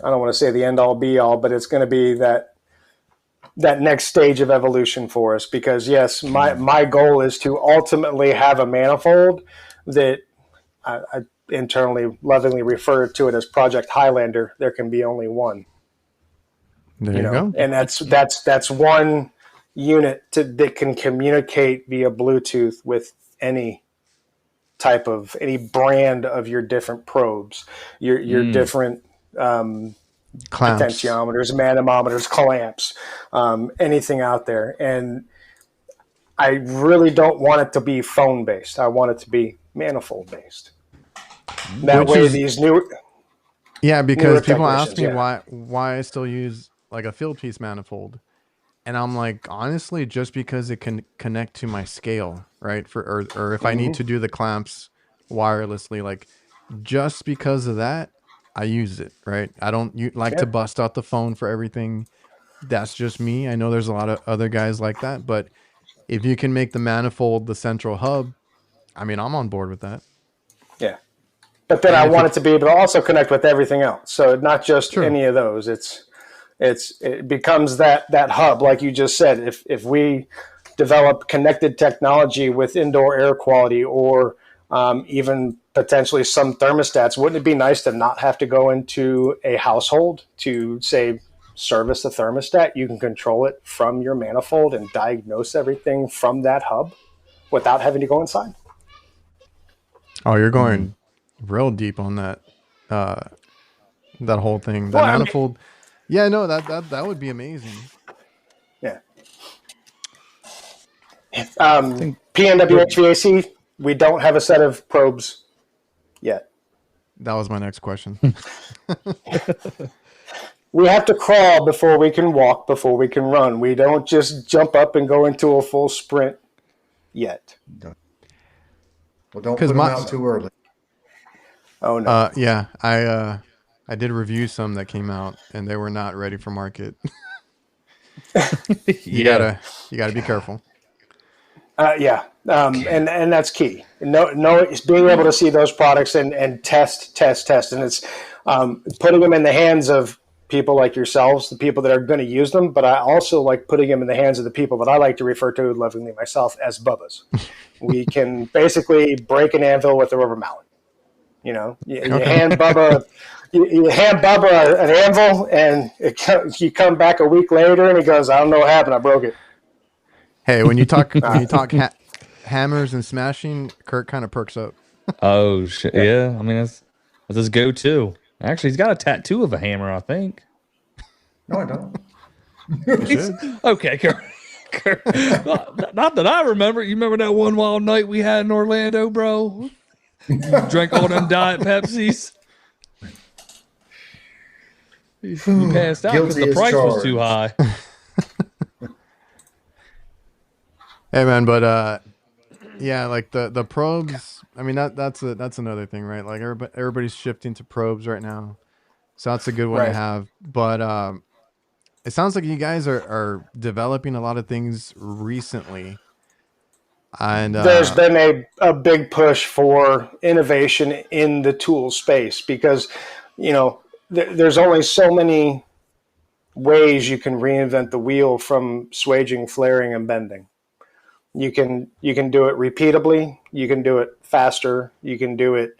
Speaker 4: don't want to say the end all be all, but it's going to be that next stage of evolution for us. Because yes, my goal is to ultimately have a manifold that I internally lovingly refer to it as Project Highlander. There can be only one.
Speaker 2: There you go.
Speaker 4: And that's one unit that can communicate via Bluetooth with any brand of your different probes, your different potentiometers, manometers, clamps, anything out there. And I really don't want it to be phone based. I want it to be manifold based. That way, these new
Speaker 2: because people ask me why I still use like a field piece manifold. And I'm like, honestly, just because it can connect to my scale, right? Or if I need to do the clamps wirelessly, like just because of that, I use it, right? I don't like to bust out the phone for everything. That's just me. I know there's a lot of other guys like that, but if you can make the manifold the central hub, I mean, I'm on board with that.
Speaker 4: Yeah. But then I want it to be able to also connect with everything else. So not just any of those. It becomes that hub, like you just said. If we develop connected technology with indoor air quality or even potentially some thermostats, wouldn't it be nice to not have to go into a household to, say, service a thermostat? You can control it from your manifold and diagnose everything from that hub without having to go inside.
Speaker 2: Oh, you're going real deep on that whole thing. The manifold. Yeah, no, that would be amazing.
Speaker 4: Yeah. PNW HVAC, we don't have a set of probes yet.
Speaker 2: That was my next question.
Speaker 4: We have to crawl before we can walk, before we can run. We don't just jump up and go into a full sprint yet.
Speaker 3: Well, don't put them out too early.
Speaker 4: Oh, no.
Speaker 2: Yeah, I did review some that came out, and they were not ready for market. You gotta be careful.
Speaker 4: And that's key. It's being able to see those products and test, and it's putting them in the hands of people like yourselves, the people that are going to use them. But I also like putting them in the hands of the people that I like to refer to lovingly myself as Bubbas. We can basically break an anvil with a rubber mallet. You hand Bubba. You hand Bubba an anvil, and you come back a week later, and he goes, "I don't know what happened. I broke it."
Speaker 2: Hey, when you talk hammers and smashing, Kurt kind of perks up.
Speaker 1: Oh shit! Yeah, I mean that's his go-to. Actually, he's got a tattoo of a hammer, I think.
Speaker 3: No, I don't.
Speaker 1: Okay, Kurt. Not that I remember. You remember that one wild night we had in Orlando, bro? You drank all them Diet Pepsis. You passed out because the price was too high.
Speaker 2: Hey man, but yeah, like the probes. I mean that's another thing, right? Like everybody's shifting to probes right now, so that's a good one to have. But it sounds like you guys are developing a lot of things recently, and
Speaker 4: there's been a big push for innovation in the tool space because there's only so many ways you can reinvent the wheel from swaging, flaring, and bending. You can do it repeatably. You can do it faster. You can do it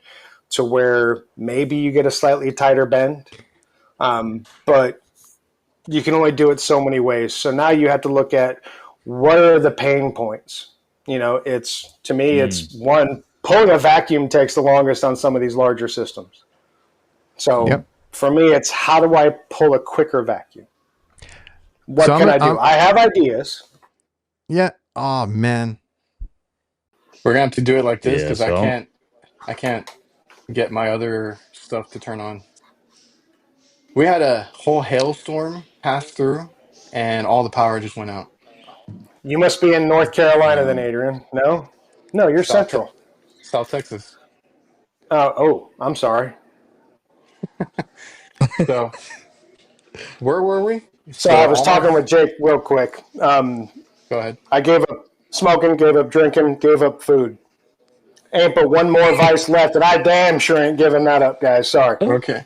Speaker 4: to where maybe you get a slightly tighter bend, but you can only do it so many ways. So now you have to look at what are the pain points. It's, to me, it's one, pulling a vacuum takes the longest on some of these larger systems. So for me, it's how do I pull a quicker vacuum? What can I do? I have ideas.
Speaker 2: Yeah. Oh man.
Speaker 5: We're gonna have to do it like this because I can't get my other stuff to turn on. We had a whole hailstorm pass through, and all the power just went out.
Speaker 4: You must be in North Carolina then, Adrian. No, you're Central.
Speaker 5: South Texas.
Speaker 4: I'm sorry.
Speaker 5: So, where were we?
Speaker 4: So I was talking with Jake real quick.
Speaker 5: Go ahead.
Speaker 4: I gave up smoking, gave up drinking, gave up food. Ain't but one more vice left, and I damn sure ain't giving that up, guys. Sorry.
Speaker 5: Okay.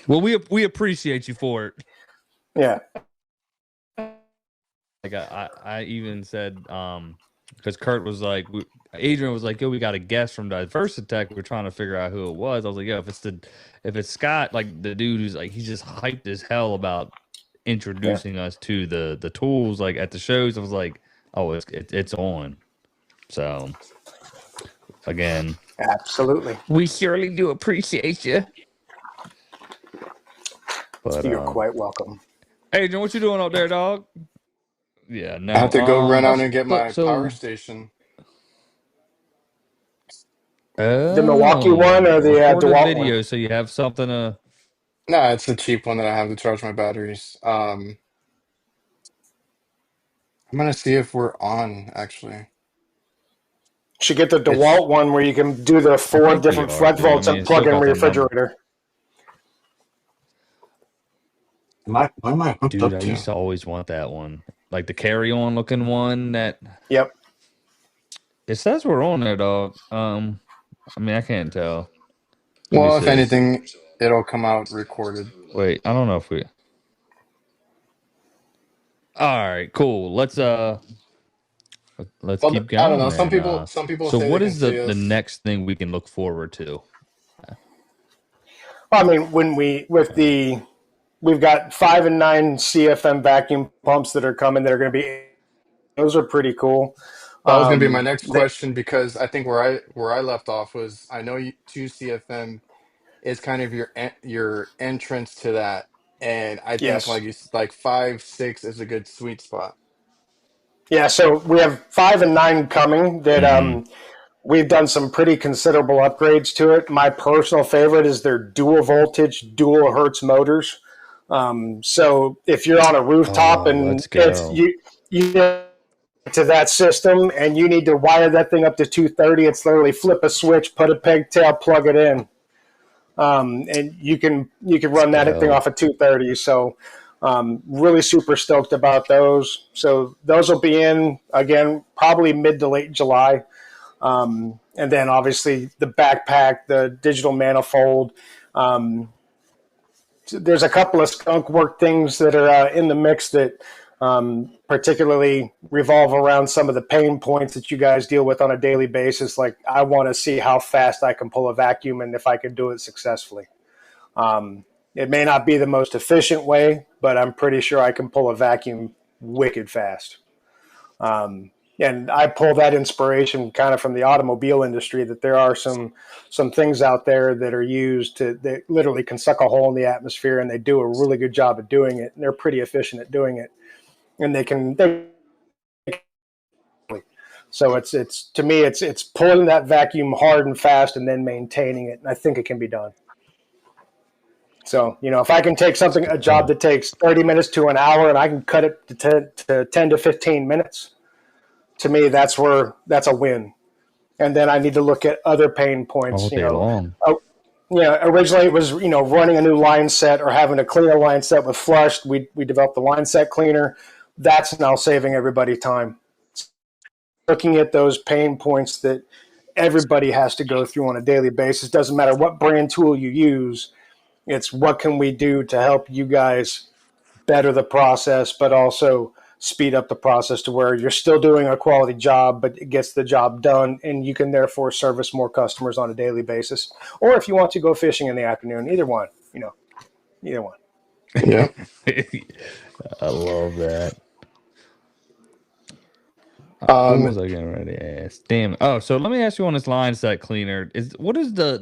Speaker 1: Well, we appreciate you for it.
Speaker 4: Yeah.
Speaker 1: Like I even said, because Kurt was like, Adrian was like, yo, we got a guest from Diversitech. We're trying to figure out who it was. I was like, yo, if it's Scott, like the dude who's like, he's just hyped as hell about introducing us to the tools like at the shows. I was like, oh, it's on. So again,
Speaker 4: absolutely,
Speaker 1: we surely do appreciate you. But
Speaker 4: you're quite welcome.
Speaker 1: Adrian, what you doing out there, dog? Yeah, no.
Speaker 5: I have to go run out and get my power station.
Speaker 4: The Milwaukee one or the DeWalt
Speaker 1: video,
Speaker 4: one?
Speaker 1: so you have something to.
Speaker 5: No, it's the cheap one that I have to charge my batteries. I'm gonna see if we're on actually.
Speaker 4: Should get the DeWalt one where you can do the 4 different flood volts and plug in your refrigerator.
Speaker 5: What am I hooked up to?
Speaker 1: I used to always want that one. Like the carry-on looking one that...
Speaker 4: Yep.
Speaker 1: It says we're on there, dog. I mean, I can't tell.
Speaker 5: Well, if anything, it'll come out recorded.
Speaker 1: Wait, I don't know if we... All right, cool. Let's keep going.
Speaker 5: I don't know. Some people
Speaker 1: So
Speaker 5: say
Speaker 1: what is the next thing we can look forward to?
Speaker 4: Well, I mean, we've got 5 and 9 CFM vacuum pumps that are coming that are going to be, those are pretty cool.
Speaker 5: That was going to be my next question, because I think where I left off was, I know 2 CFM is kind of your entrance to that, and I think like 5, 6 is a good sweet spot.
Speaker 4: Yeah, so we have 5 and 9 coming that we've done some pretty considerable upgrades to it. My personal favorite is their dual voltage, dual hertz motors. So if you're on a rooftop and you to that system and you need to wire that thing up to 230, it's literally flip a switch, put a pigtail, plug it in, and you can run that thing off of 230. So really super stoked about those. So those will be in again probably mid to late July. And then obviously the backpack, the digital manifold. There's a couple of skunk work things that are in the mix that particularly revolve around some of the pain points that you guys deal with on a daily basis. Like, I want to see how fast I can pull a vacuum and if I can do it successfully. It may not be the most efficient way, but I'm pretty sure I can pull a vacuum wicked fast. And I pull that inspiration kind of from the automobile industry, that there are some things out there that are used that literally can suck a hole in the atmosphere, and they do a really good job of doing it. And they're pretty efficient at doing it, and so it's to me, it's pulling that vacuum hard and fast and then maintaining it. And I think it can be done. So, if I can take a job that takes 30 minutes to an hour and I can cut it to 10 to 15 minutes, to me, that's a win. And then I need to look at other pain points.
Speaker 1: All day long.
Speaker 4: Originally it was, running a new line set or having to clean a line set with flushed. We developed the line set cleaner. That's now saving everybody time. Looking at those pain points that everybody has to go through on a daily basis. Doesn't matter what brand tool you use. It's what can we do to help you guys better the process, but also speed up the process to where you're still doing a quality job, but it gets the job done, and you can therefore service more customers on a daily basis. Or if you want to go fishing in the afternoon, either one, either one.
Speaker 5: Yeah.
Speaker 1: I love that. What was I getting ready to ask? Damn. Oh, so let me ask you on this line set cleaner. What is the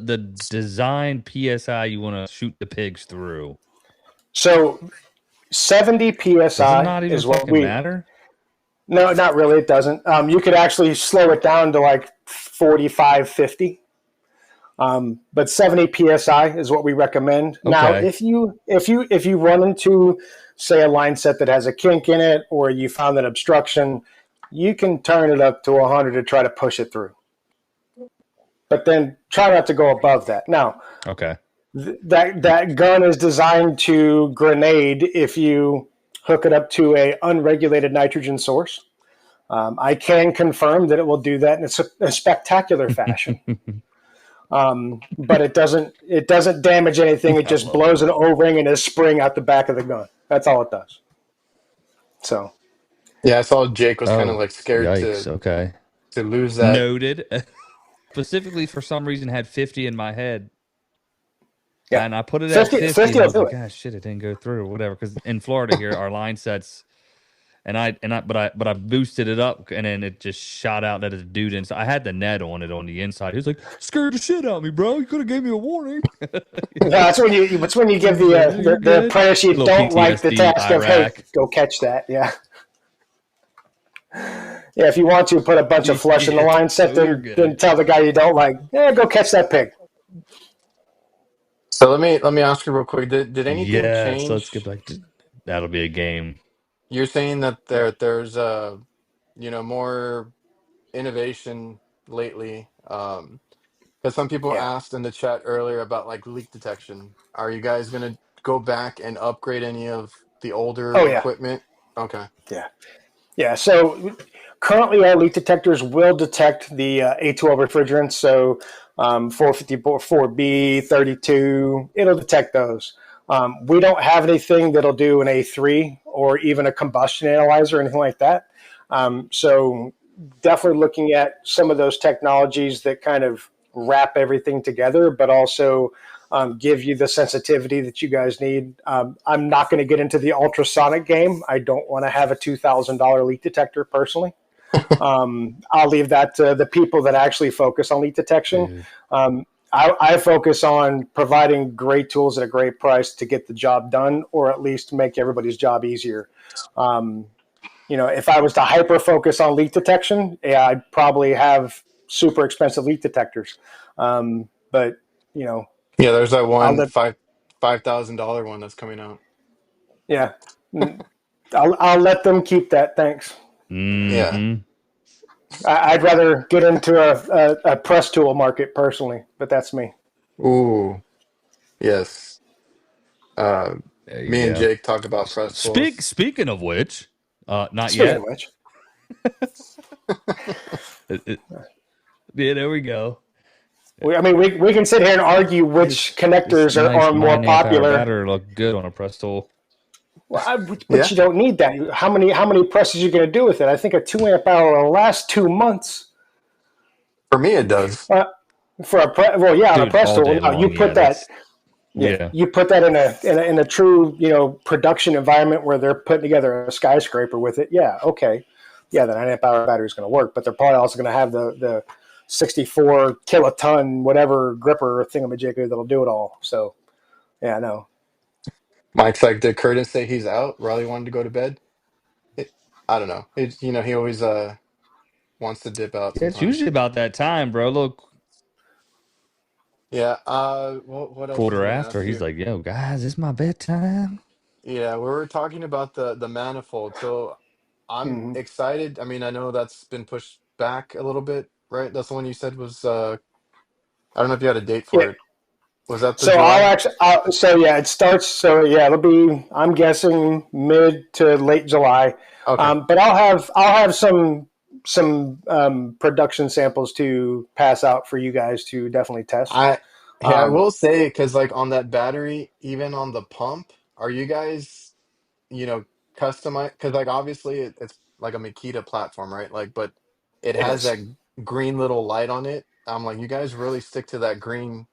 Speaker 1: design PSI you want to shoot the pigs through?
Speaker 4: So 70
Speaker 1: Does it
Speaker 4: PSI
Speaker 1: not even
Speaker 4: is what
Speaker 1: fucking
Speaker 4: we.
Speaker 1: matter?
Speaker 4: No, not really. It doesn't. You could actually slow it down to like 45, 50. But 70 psi is what we recommend. Now,
Speaker 1: Okay.
Speaker 4: if you run into, say, a line set that has a kink in it, or you found an obstruction, you can turn it up to 100 to try to push it through. But then try not to go above that. Now,
Speaker 1: okay,
Speaker 4: that gun is designed to grenade if you hook it up to a unregulated nitrogen source. I can confirm that it will do that in a spectacular fashion. But it doesn't damage anything. It just blows an O-ring and a spring out the back of the gun. That's all it does. So.
Speaker 5: Yeah, I saw Jake was kind of like scared
Speaker 1: yikes. Okay.
Speaker 5: to lose that.
Speaker 1: Noted. Specifically, for some reason, had 50 in my head.
Speaker 4: Yeah.
Speaker 1: And I put it at 50 and I was like, gosh, shit, it didn't go through or whatever. Because in Florida here, our line sets, but I boosted it up and then it just shot out that a dude inside. I had the net on it on the inside. He was like, scared the shit out of me, bro. You could have gave me a warning.
Speaker 4: That's when you give the apprentice you don't like the task of, hey, go catch that. Yeah. Yeah, if you want to put a bunch of flush in the line set, then tell the guy you don't like, go catch that pig.
Speaker 5: So let me ask you real quick. Did anything change?
Speaker 1: Let's get back to that'll be a game.
Speaker 5: You're saying that there's more innovation lately. Because some people asked in the chat earlier about like leak detection. Are you guys gonna go back and upgrade any of the older equipment? Okay.
Speaker 4: Yeah. So currently, our leak detectors will detect the A12 refrigerants. So 454B, 32, it'll detect those. We don't have anything that'll do an A3 or even a combustion analyzer or anything like that. So definitely looking at some of those technologies that kind of wrap everything together, but also give you the sensitivity that you guys need. I'm not going to get into the ultrasonic game. I don't want to have a $2,000 leak detector personally. I'll leave that to the people that actually focus on leak detection. I focus on providing great tools at a great price to get the job done, or at least make everybody's job easier. If I was to hyper focus on leak detection, I'd probably have super expensive leak detectors. But
Speaker 5: there's that one $5,000 one that's coming out.
Speaker 4: Yeah, I'll let them keep that. Thanks.
Speaker 1: Mm-hmm.
Speaker 5: Yeah.
Speaker 4: I'd rather get into a press tool market personally, but that's me.
Speaker 5: Ooh, yes. Me and Jake talk about press tools.
Speaker 1: Speaking of which, not
Speaker 4: Speaking
Speaker 1: yet.
Speaker 4: of which.
Speaker 1: Yeah, there we go.
Speaker 4: We can sit here and argue which connectors are more popular.
Speaker 1: Battery look good on a press tool.
Speaker 4: Well, but you don't need that. How many presses are you going to do with it? I think a 2 amp hour will last 2 months.
Speaker 5: For me, it does.
Speaker 4: On a press tool. No, you put that. You put that in a true production environment where they're putting together a skyscraper with it. Yeah, okay. Yeah, the 9 amp hour battery is going to work, but they're probably also going to have the 64 kiloton whatever gripper thingamajigger that'll do it all. So, yeah, no.
Speaker 5: Mike's like, did Curtis say he's out? Riley wanted to go to bed. I don't know. He always wants to dip out.
Speaker 1: It's usually about that time, bro. Look.
Speaker 5: Yeah. What else?
Speaker 1: Quarter after, he's like, "Yo, guys, it's my bedtime."
Speaker 5: Yeah, we were talking about the manifold. So I'm excited. I mean, I know that's been pushed back a little bit, right? That's the one you said was. I don't know if you had a date for it. Was that the July?
Speaker 4: It starts. So yeah, it'll be. I'm guessing mid to late July.
Speaker 5: Okay.
Speaker 4: But I'll have some production samples to pass out for you guys to definitely test.
Speaker 5: I will say, because like on that battery, even on the pump, are you guys, customize? Because like obviously it's like a Makita platform, right? Like, but it
Speaker 4: It
Speaker 5: has
Speaker 4: is.
Speaker 5: that green little light on it. I'm like, you guys really stick to that green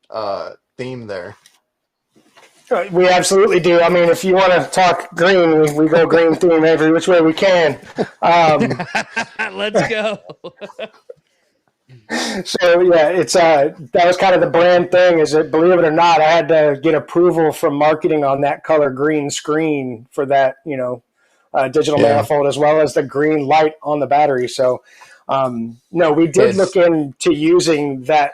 Speaker 5: theme there.
Speaker 4: We absolutely do. I mean, if you want to talk green, we go green theme every which way we can. Um,
Speaker 1: Let's go.
Speaker 4: so yeah, it's that was kind of the brand thing. Is that, believe it or not, I had to get approval from marketing on that color green screen for that, digital
Speaker 5: Yeah,
Speaker 4: manifold, as well as the green light on the battery. So no, we did look
Speaker 5: it's
Speaker 4: into using that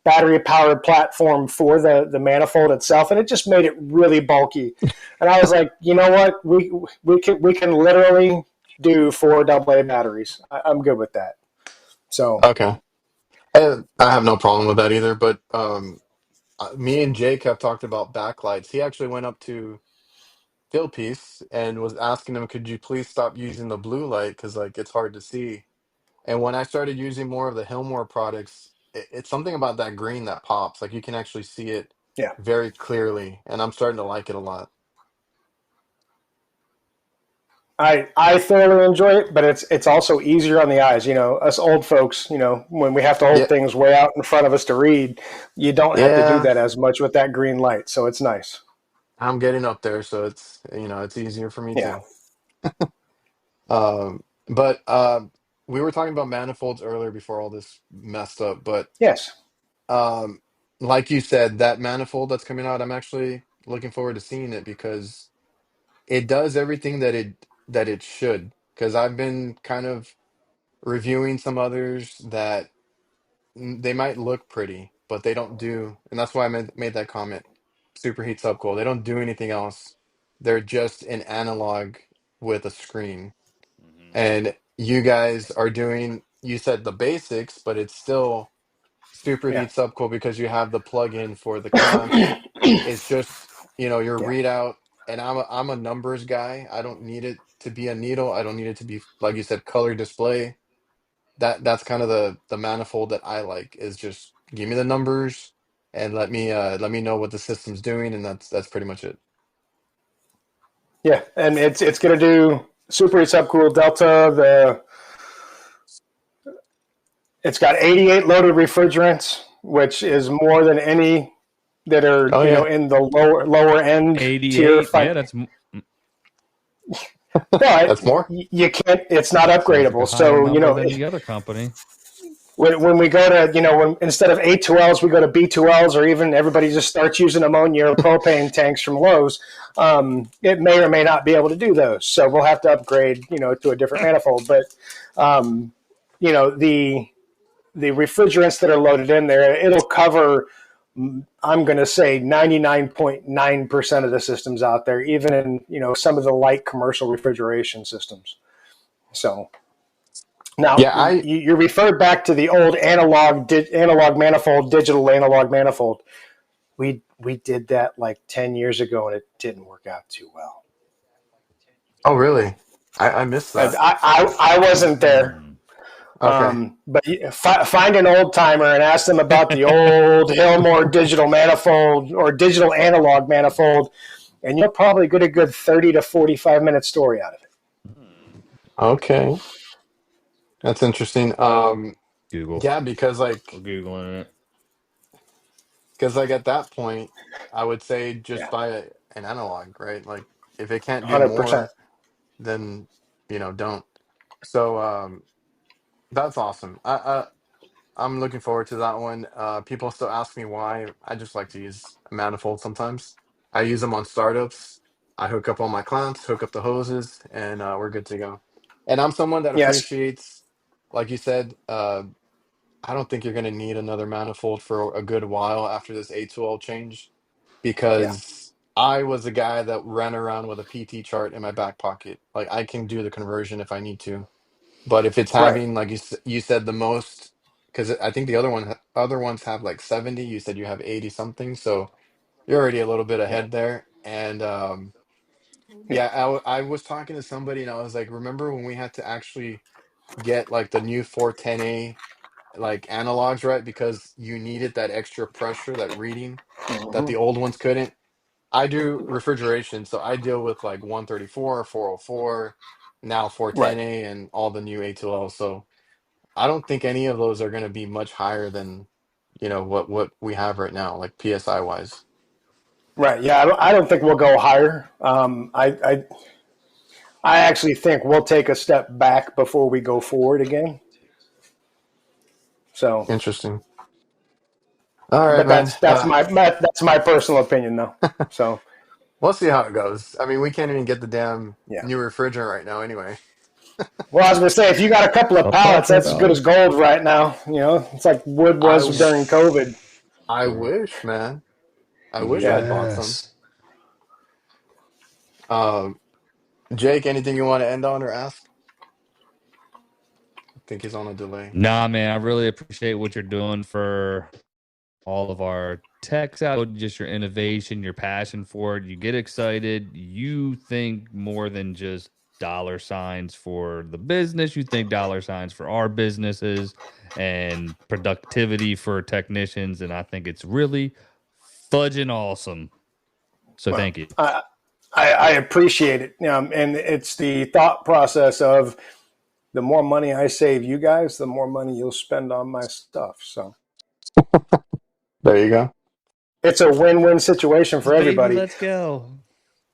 Speaker 4: battery powered platform for the manifold itself, and it just made it really bulky. And I was like, you know what, we can literally do 4 AA batteries. I'm good with that. So
Speaker 5: okay. And I have no problem with that either. But me and Jake have talked about backlights. He actually went up to Philpiece and was asking him, "Could you please stop using the blue light because like it's hard to see." And when I started using more of the Hillmore products, it's something about that green that pops. Like you can actually see it
Speaker 4: yeah,
Speaker 5: very clearly, and I'm starting to like it a lot.
Speaker 4: I thoroughly enjoy it, but it's also easier on the eyes. Us old folks, when we have to hold
Speaker 5: Yeah,
Speaker 4: things way out in front of us to read, you don't have to do
Speaker 5: yeah,
Speaker 4: that as much with that green light. So it's nice.
Speaker 5: I'm getting up there, so it's easier for me
Speaker 4: Yeah.
Speaker 5: too. But we were talking about manifolds earlier before all this messed up, but
Speaker 4: Yes.
Speaker 5: um, like you said, that manifold that's coming out, I'm actually looking forward to seeing it because it does everything that it should. Because I've been kind of reviewing some others that they might look pretty, but they don't do, and that's why I made that comment. Superheat subcool. They don't do anything else. They're just an analog with a screen.
Speaker 1: Mhm.
Speaker 5: And you guys are doing, you said the basics, but it's still
Speaker 4: Yeah.
Speaker 5: superheat subcool because you have the plug-in for the clamps. It's just, your
Speaker 4: Yeah.
Speaker 5: readout. And I'm a numbers guy. I don't need it to be a needle. I don't need it to be, like you said, color display. That's kind of the manifold that I like is just give me the numbers and let me know what the system's doing, and that's pretty much it.
Speaker 4: Yeah. And it's going to do Super Subcool Delta. It's got 88 loaded refrigerants, which is more than any that are
Speaker 5: Oh yeah.
Speaker 4: in the lower end tier.
Speaker 1: 88. Yeah, that's
Speaker 4: But
Speaker 5: That's more?
Speaker 4: you can't. It's not
Speaker 1: sounds like a
Speaker 4: upgradable.
Speaker 1: higher
Speaker 4: So
Speaker 1: number than the other company.
Speaker 4: when we go to when instead of A2Ls we go to B2Ls, or even everybody just starts using ammonia or propane tanks from Lowe's, it may or may not be able to do those. So we'll have to upgrade to a different manifold. But um, the refrigerants that are loaded in there, it'll cover, I'm going to say, 99.9% of the systems out there, even in some of the light commercial refrigeration systems. So now
Speaker 5: Yeah, I
Speaker 4: you referred back to the old analog manifold, digital analog manifold. We did that like 10 years ago, and it didn't work out too well.
Speaker 5: oh really? I missed
Speaker 4: I,
Speaker 5: that.
Speaker 4: I wasn't there.
Speaker 1: Mm.
Speaker 5: Okay.
Speaker 4: But find an old timer and ask them about the old Hillmore digital manifold or digital analog manifold, and you'll probably get a good 30 to 45-minute story out of it.
Speaker 5: Okay. That's interesting.
Speaker 1: Google.
Speaker 5: Yeah, because
Speaker 1: We're
Speaker 5: like
Speaker 1: Googling it.
Speaker 5: at that point, I would say just
Speaker 4: Yeah,
Speaker 5: buy an analog, right? Like if it can't do
Speaker 4: 100%.
Speaker 5: more, then don't. So that's awesome. I'm looking forward to that one. People still ask me why. I just like to use a manifold sometimes. I use them on startups. I hook up all my clamps, hook up the hoses, and we're good to go. And I'm someone that
Speaker 4: Yes.
Speaker 5: appreciates, like you said, I don't think you're going to need another manifold for a good while after this A2L change
Speaker 4: Yeah.
Speaker 5: because I was a guy that ran around with a PT chart in my back pocket. Like I can do the conversion if I need to. But if it's
Speaker 4: Right.
Speaker 5: having like you said the most, because I think the other ones have like 70. You said you have 80 something, so you're already a little bit
Speaker 4: Yeah.
Speaker 5: ahead there. And
Speaker 4: Yeah.
Speaker 5: yeah, I was talking to somebody and I was like, remember when we had to actually get like the new 410A like analogs, right? Because you needed that extra pressure, that reading that
Speaker 4: Hmm.
Speaker 5: the old ones couldn't. I do refrigeration, so I deal with like 134, 404, now
Speaker 4: Right.
Speaker 5: 410A, and all the new A2L. So I don't think any of those are going to be much higher than, what we have right now, like PSI wise.
Speaker 4: Right. Yeah. I don't think we'll go higher. I actually think we'll take a step back before we go forward again. So,
Speaker 5: Interesting. All right,
Speaker 4: but
Speaker 5: man.
Speaker 4: that's my personal opinion, though. So,
Speaker 5: We'll see how it goes. I mean, we can't even get the damn
Speaker 4: yeah.
Speaker 5: new refrigerant right now anyway.
Speaker 4: Well, I was going to say, if you got a couple of
Speaker 1: Stop
Speaker 4: pallets,
Speaker 1: talking
Speaker 4: that's as good
Speaker 1: about
Speaker 4: as
Speaker 1: it.
Speaker 4: gold right now. It's like wood
Speaker 5: I,
Speaker 4: was
Speaker 5: w-
Speaker 4: during COVID.
Speaker 5: I wish, man. I wish I
Speaker 4: Yeah.
Speaker 5: had bought some.
Speaker 1: Yes.
Speaker 5: Um, Jake, anything you want to end on or ask? I think he's on a delay.
Speaker 1: Nah, man, I really appreciate what you're doing for all of our techs out, just your innovation, your passion for it. You get excited. You think more than just dollar signs for the business. You think dollar signs for our businesses and productivity for technicians. And I think it's really fudging awesome. So
Speaker 4: Well,
Speaker 1: thank you.
Speaker 4: I appreciate it. And it's the thought process of the more money I save you guys, the more money you'll spend on my stuff. So
Speaker 5: There you go.
Speaker 4: it's a win-win situation for
Speaker 1: Baby,
Speaker 4: everybody.
Speaker 1: let's go.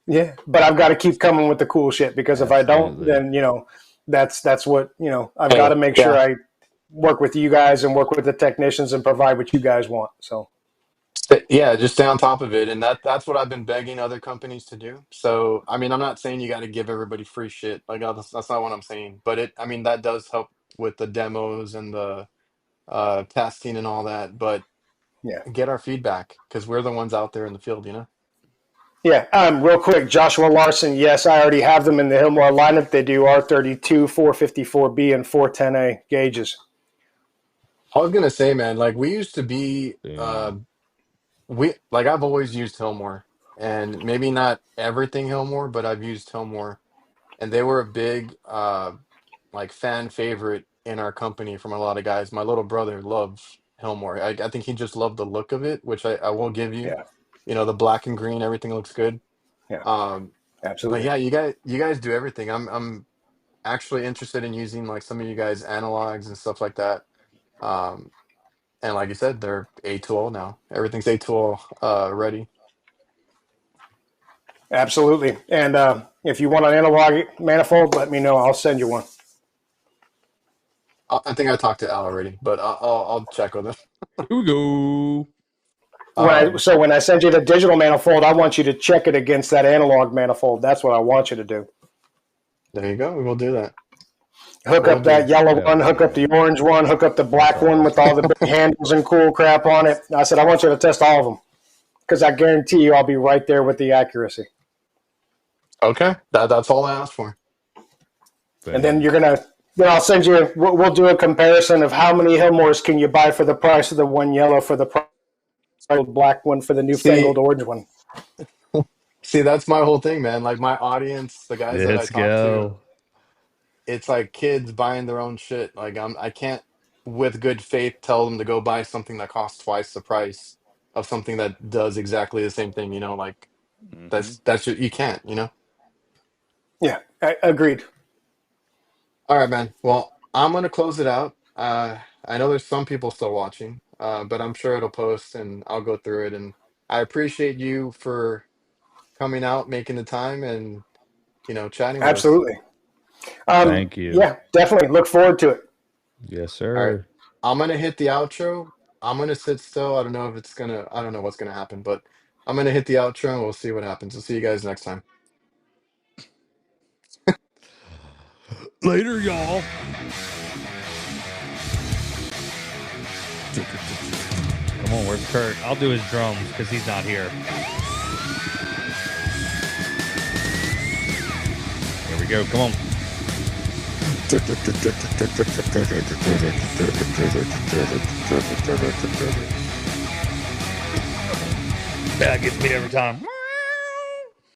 Speaker 4: Yeah, but I've got to keep coming with the cool shit because if I don't,
Speaker 1: Absolutely.
Speaker 4: then that's what I've got to
Speaker 5: Hey,
Speaker 4: make sure
Speaker 5: yeah.
Speaker 4: I work with you guys and work with the technicians and provide what you guys want. So
Speaker 5: Yeah, just stay on top of it. And that's what I've been begging other companies to do. So, I mean, I'm not saying you got to give everybody free shit. Like, that's not what I'm saying. But I mean, that does help with the demos and the testing and all that. But
Speaker 4: yeah,
Speaker 5: get our feedback because we're the ones out there in the field,
Speaker 4: yeah. Real quick, Joshua Larson. Yes, I already have them in the Hillmore lineup. They do R32, 454B, and 410A gauges.
Speaker 5: I was gonna say, man, like we used to be,
Speaker 1: Boom.
Speaker 5: I've always used Hillmore, and maybe not everything Hillmore, but I've used Hillmore, and they were a big, like fan favorite in our company from a lot of guys. My little brother loves Hillmore. I think he just loved the look of it, which I will give you.
Speaker 4: Yeah,
Speaker 5: The black and green, everything looks good.
Speaker 4: yeah,
Speaker 5: Um, but
Speaker 4: absolutely.
Speaker 5: yeah, you guys do everything. I'm actually interested in using like some of you guys analogs and stuff like that. Um, and like you said, they're A2O now. Everything's A2O ready.
Speaker 4: Absolutely. And if you want an analog manifold, let me know. I'll send you one.
Speaker 5: I think I talked to Al already, but I'll check with him.
Speaker 1: Here we go.
Speaker 5: Um,
Speaker 4: When I send you the digital manifold, I want you to check it against that analog manifold. That's what I want you to do.
Speaker 5: there you go. We will do that.
Speaker 4: Hook
Speaker 5: Will
Speaker 4: up that
Speaker 5: do.
Speaker 4: yellow
Speaker 1: Hell
Speaker 4: one, hook up
Speaker 1: yeah.
Speaker 4: the orange one, hook up the
Speaker 1: That's
Speaker 4: black one with
Speaker 1: awesome.
Speaker 4: all the big handles and cool crap on it. I said, I want you to test all of them because I guarantee you I'll be right there with the accuracy.
Speaker 5: Okay, that's all I asked for.
Speaker 4: And then
Speaker 1: Boom.
Speaker 4: then I'll send you, we'll do a comparison of how many Hillmores can you buy for the price of the one yellow for the price of the black one for the newfangled
Speaker 5: See,
Speaker 4: orange one.
Speaker 5: see, that's my whole thing, man. Like my audience, the guys that I
Speaker 1: Let's
Speaker 5: talk to,
Speaker 1: go.
Speaker 5: it's like kids buying their own shit. Like I can't, with good faith, tell them to go buy something that costs twice the price of something that does exactly the same thing. Like
Speaker 1: Mm-hmm.
Speaker 5: you can't.
Speaker 4: Yeah, agreed.
Speaker 5: All right, man. Well, I'm gonna close it out. I know there's some people still watching, but I'm sure it'll post and I'll go through it. And I appreciate you for coming out, making the time, and chatting with us.
Speaker 4: Absolutely.
Speaker 1: Thank you.
Speaker 4: Yeah, definitely. Look forward to it.
Speaker 1: Yes,
Speaker 5: All right,
Speaker 1: sir.
Speaker 5: I'm gonna hit the outro. I'm gonna sit still. I don't know what's gonna happen, but I'm gonna hit the outro and we'll see what happens. We'll see you guys next time.
Speaker 1: Later, y'all. Come on, where's Kurt? I'll do his drums because he's not here. Here we go. Come on. That gets me every time.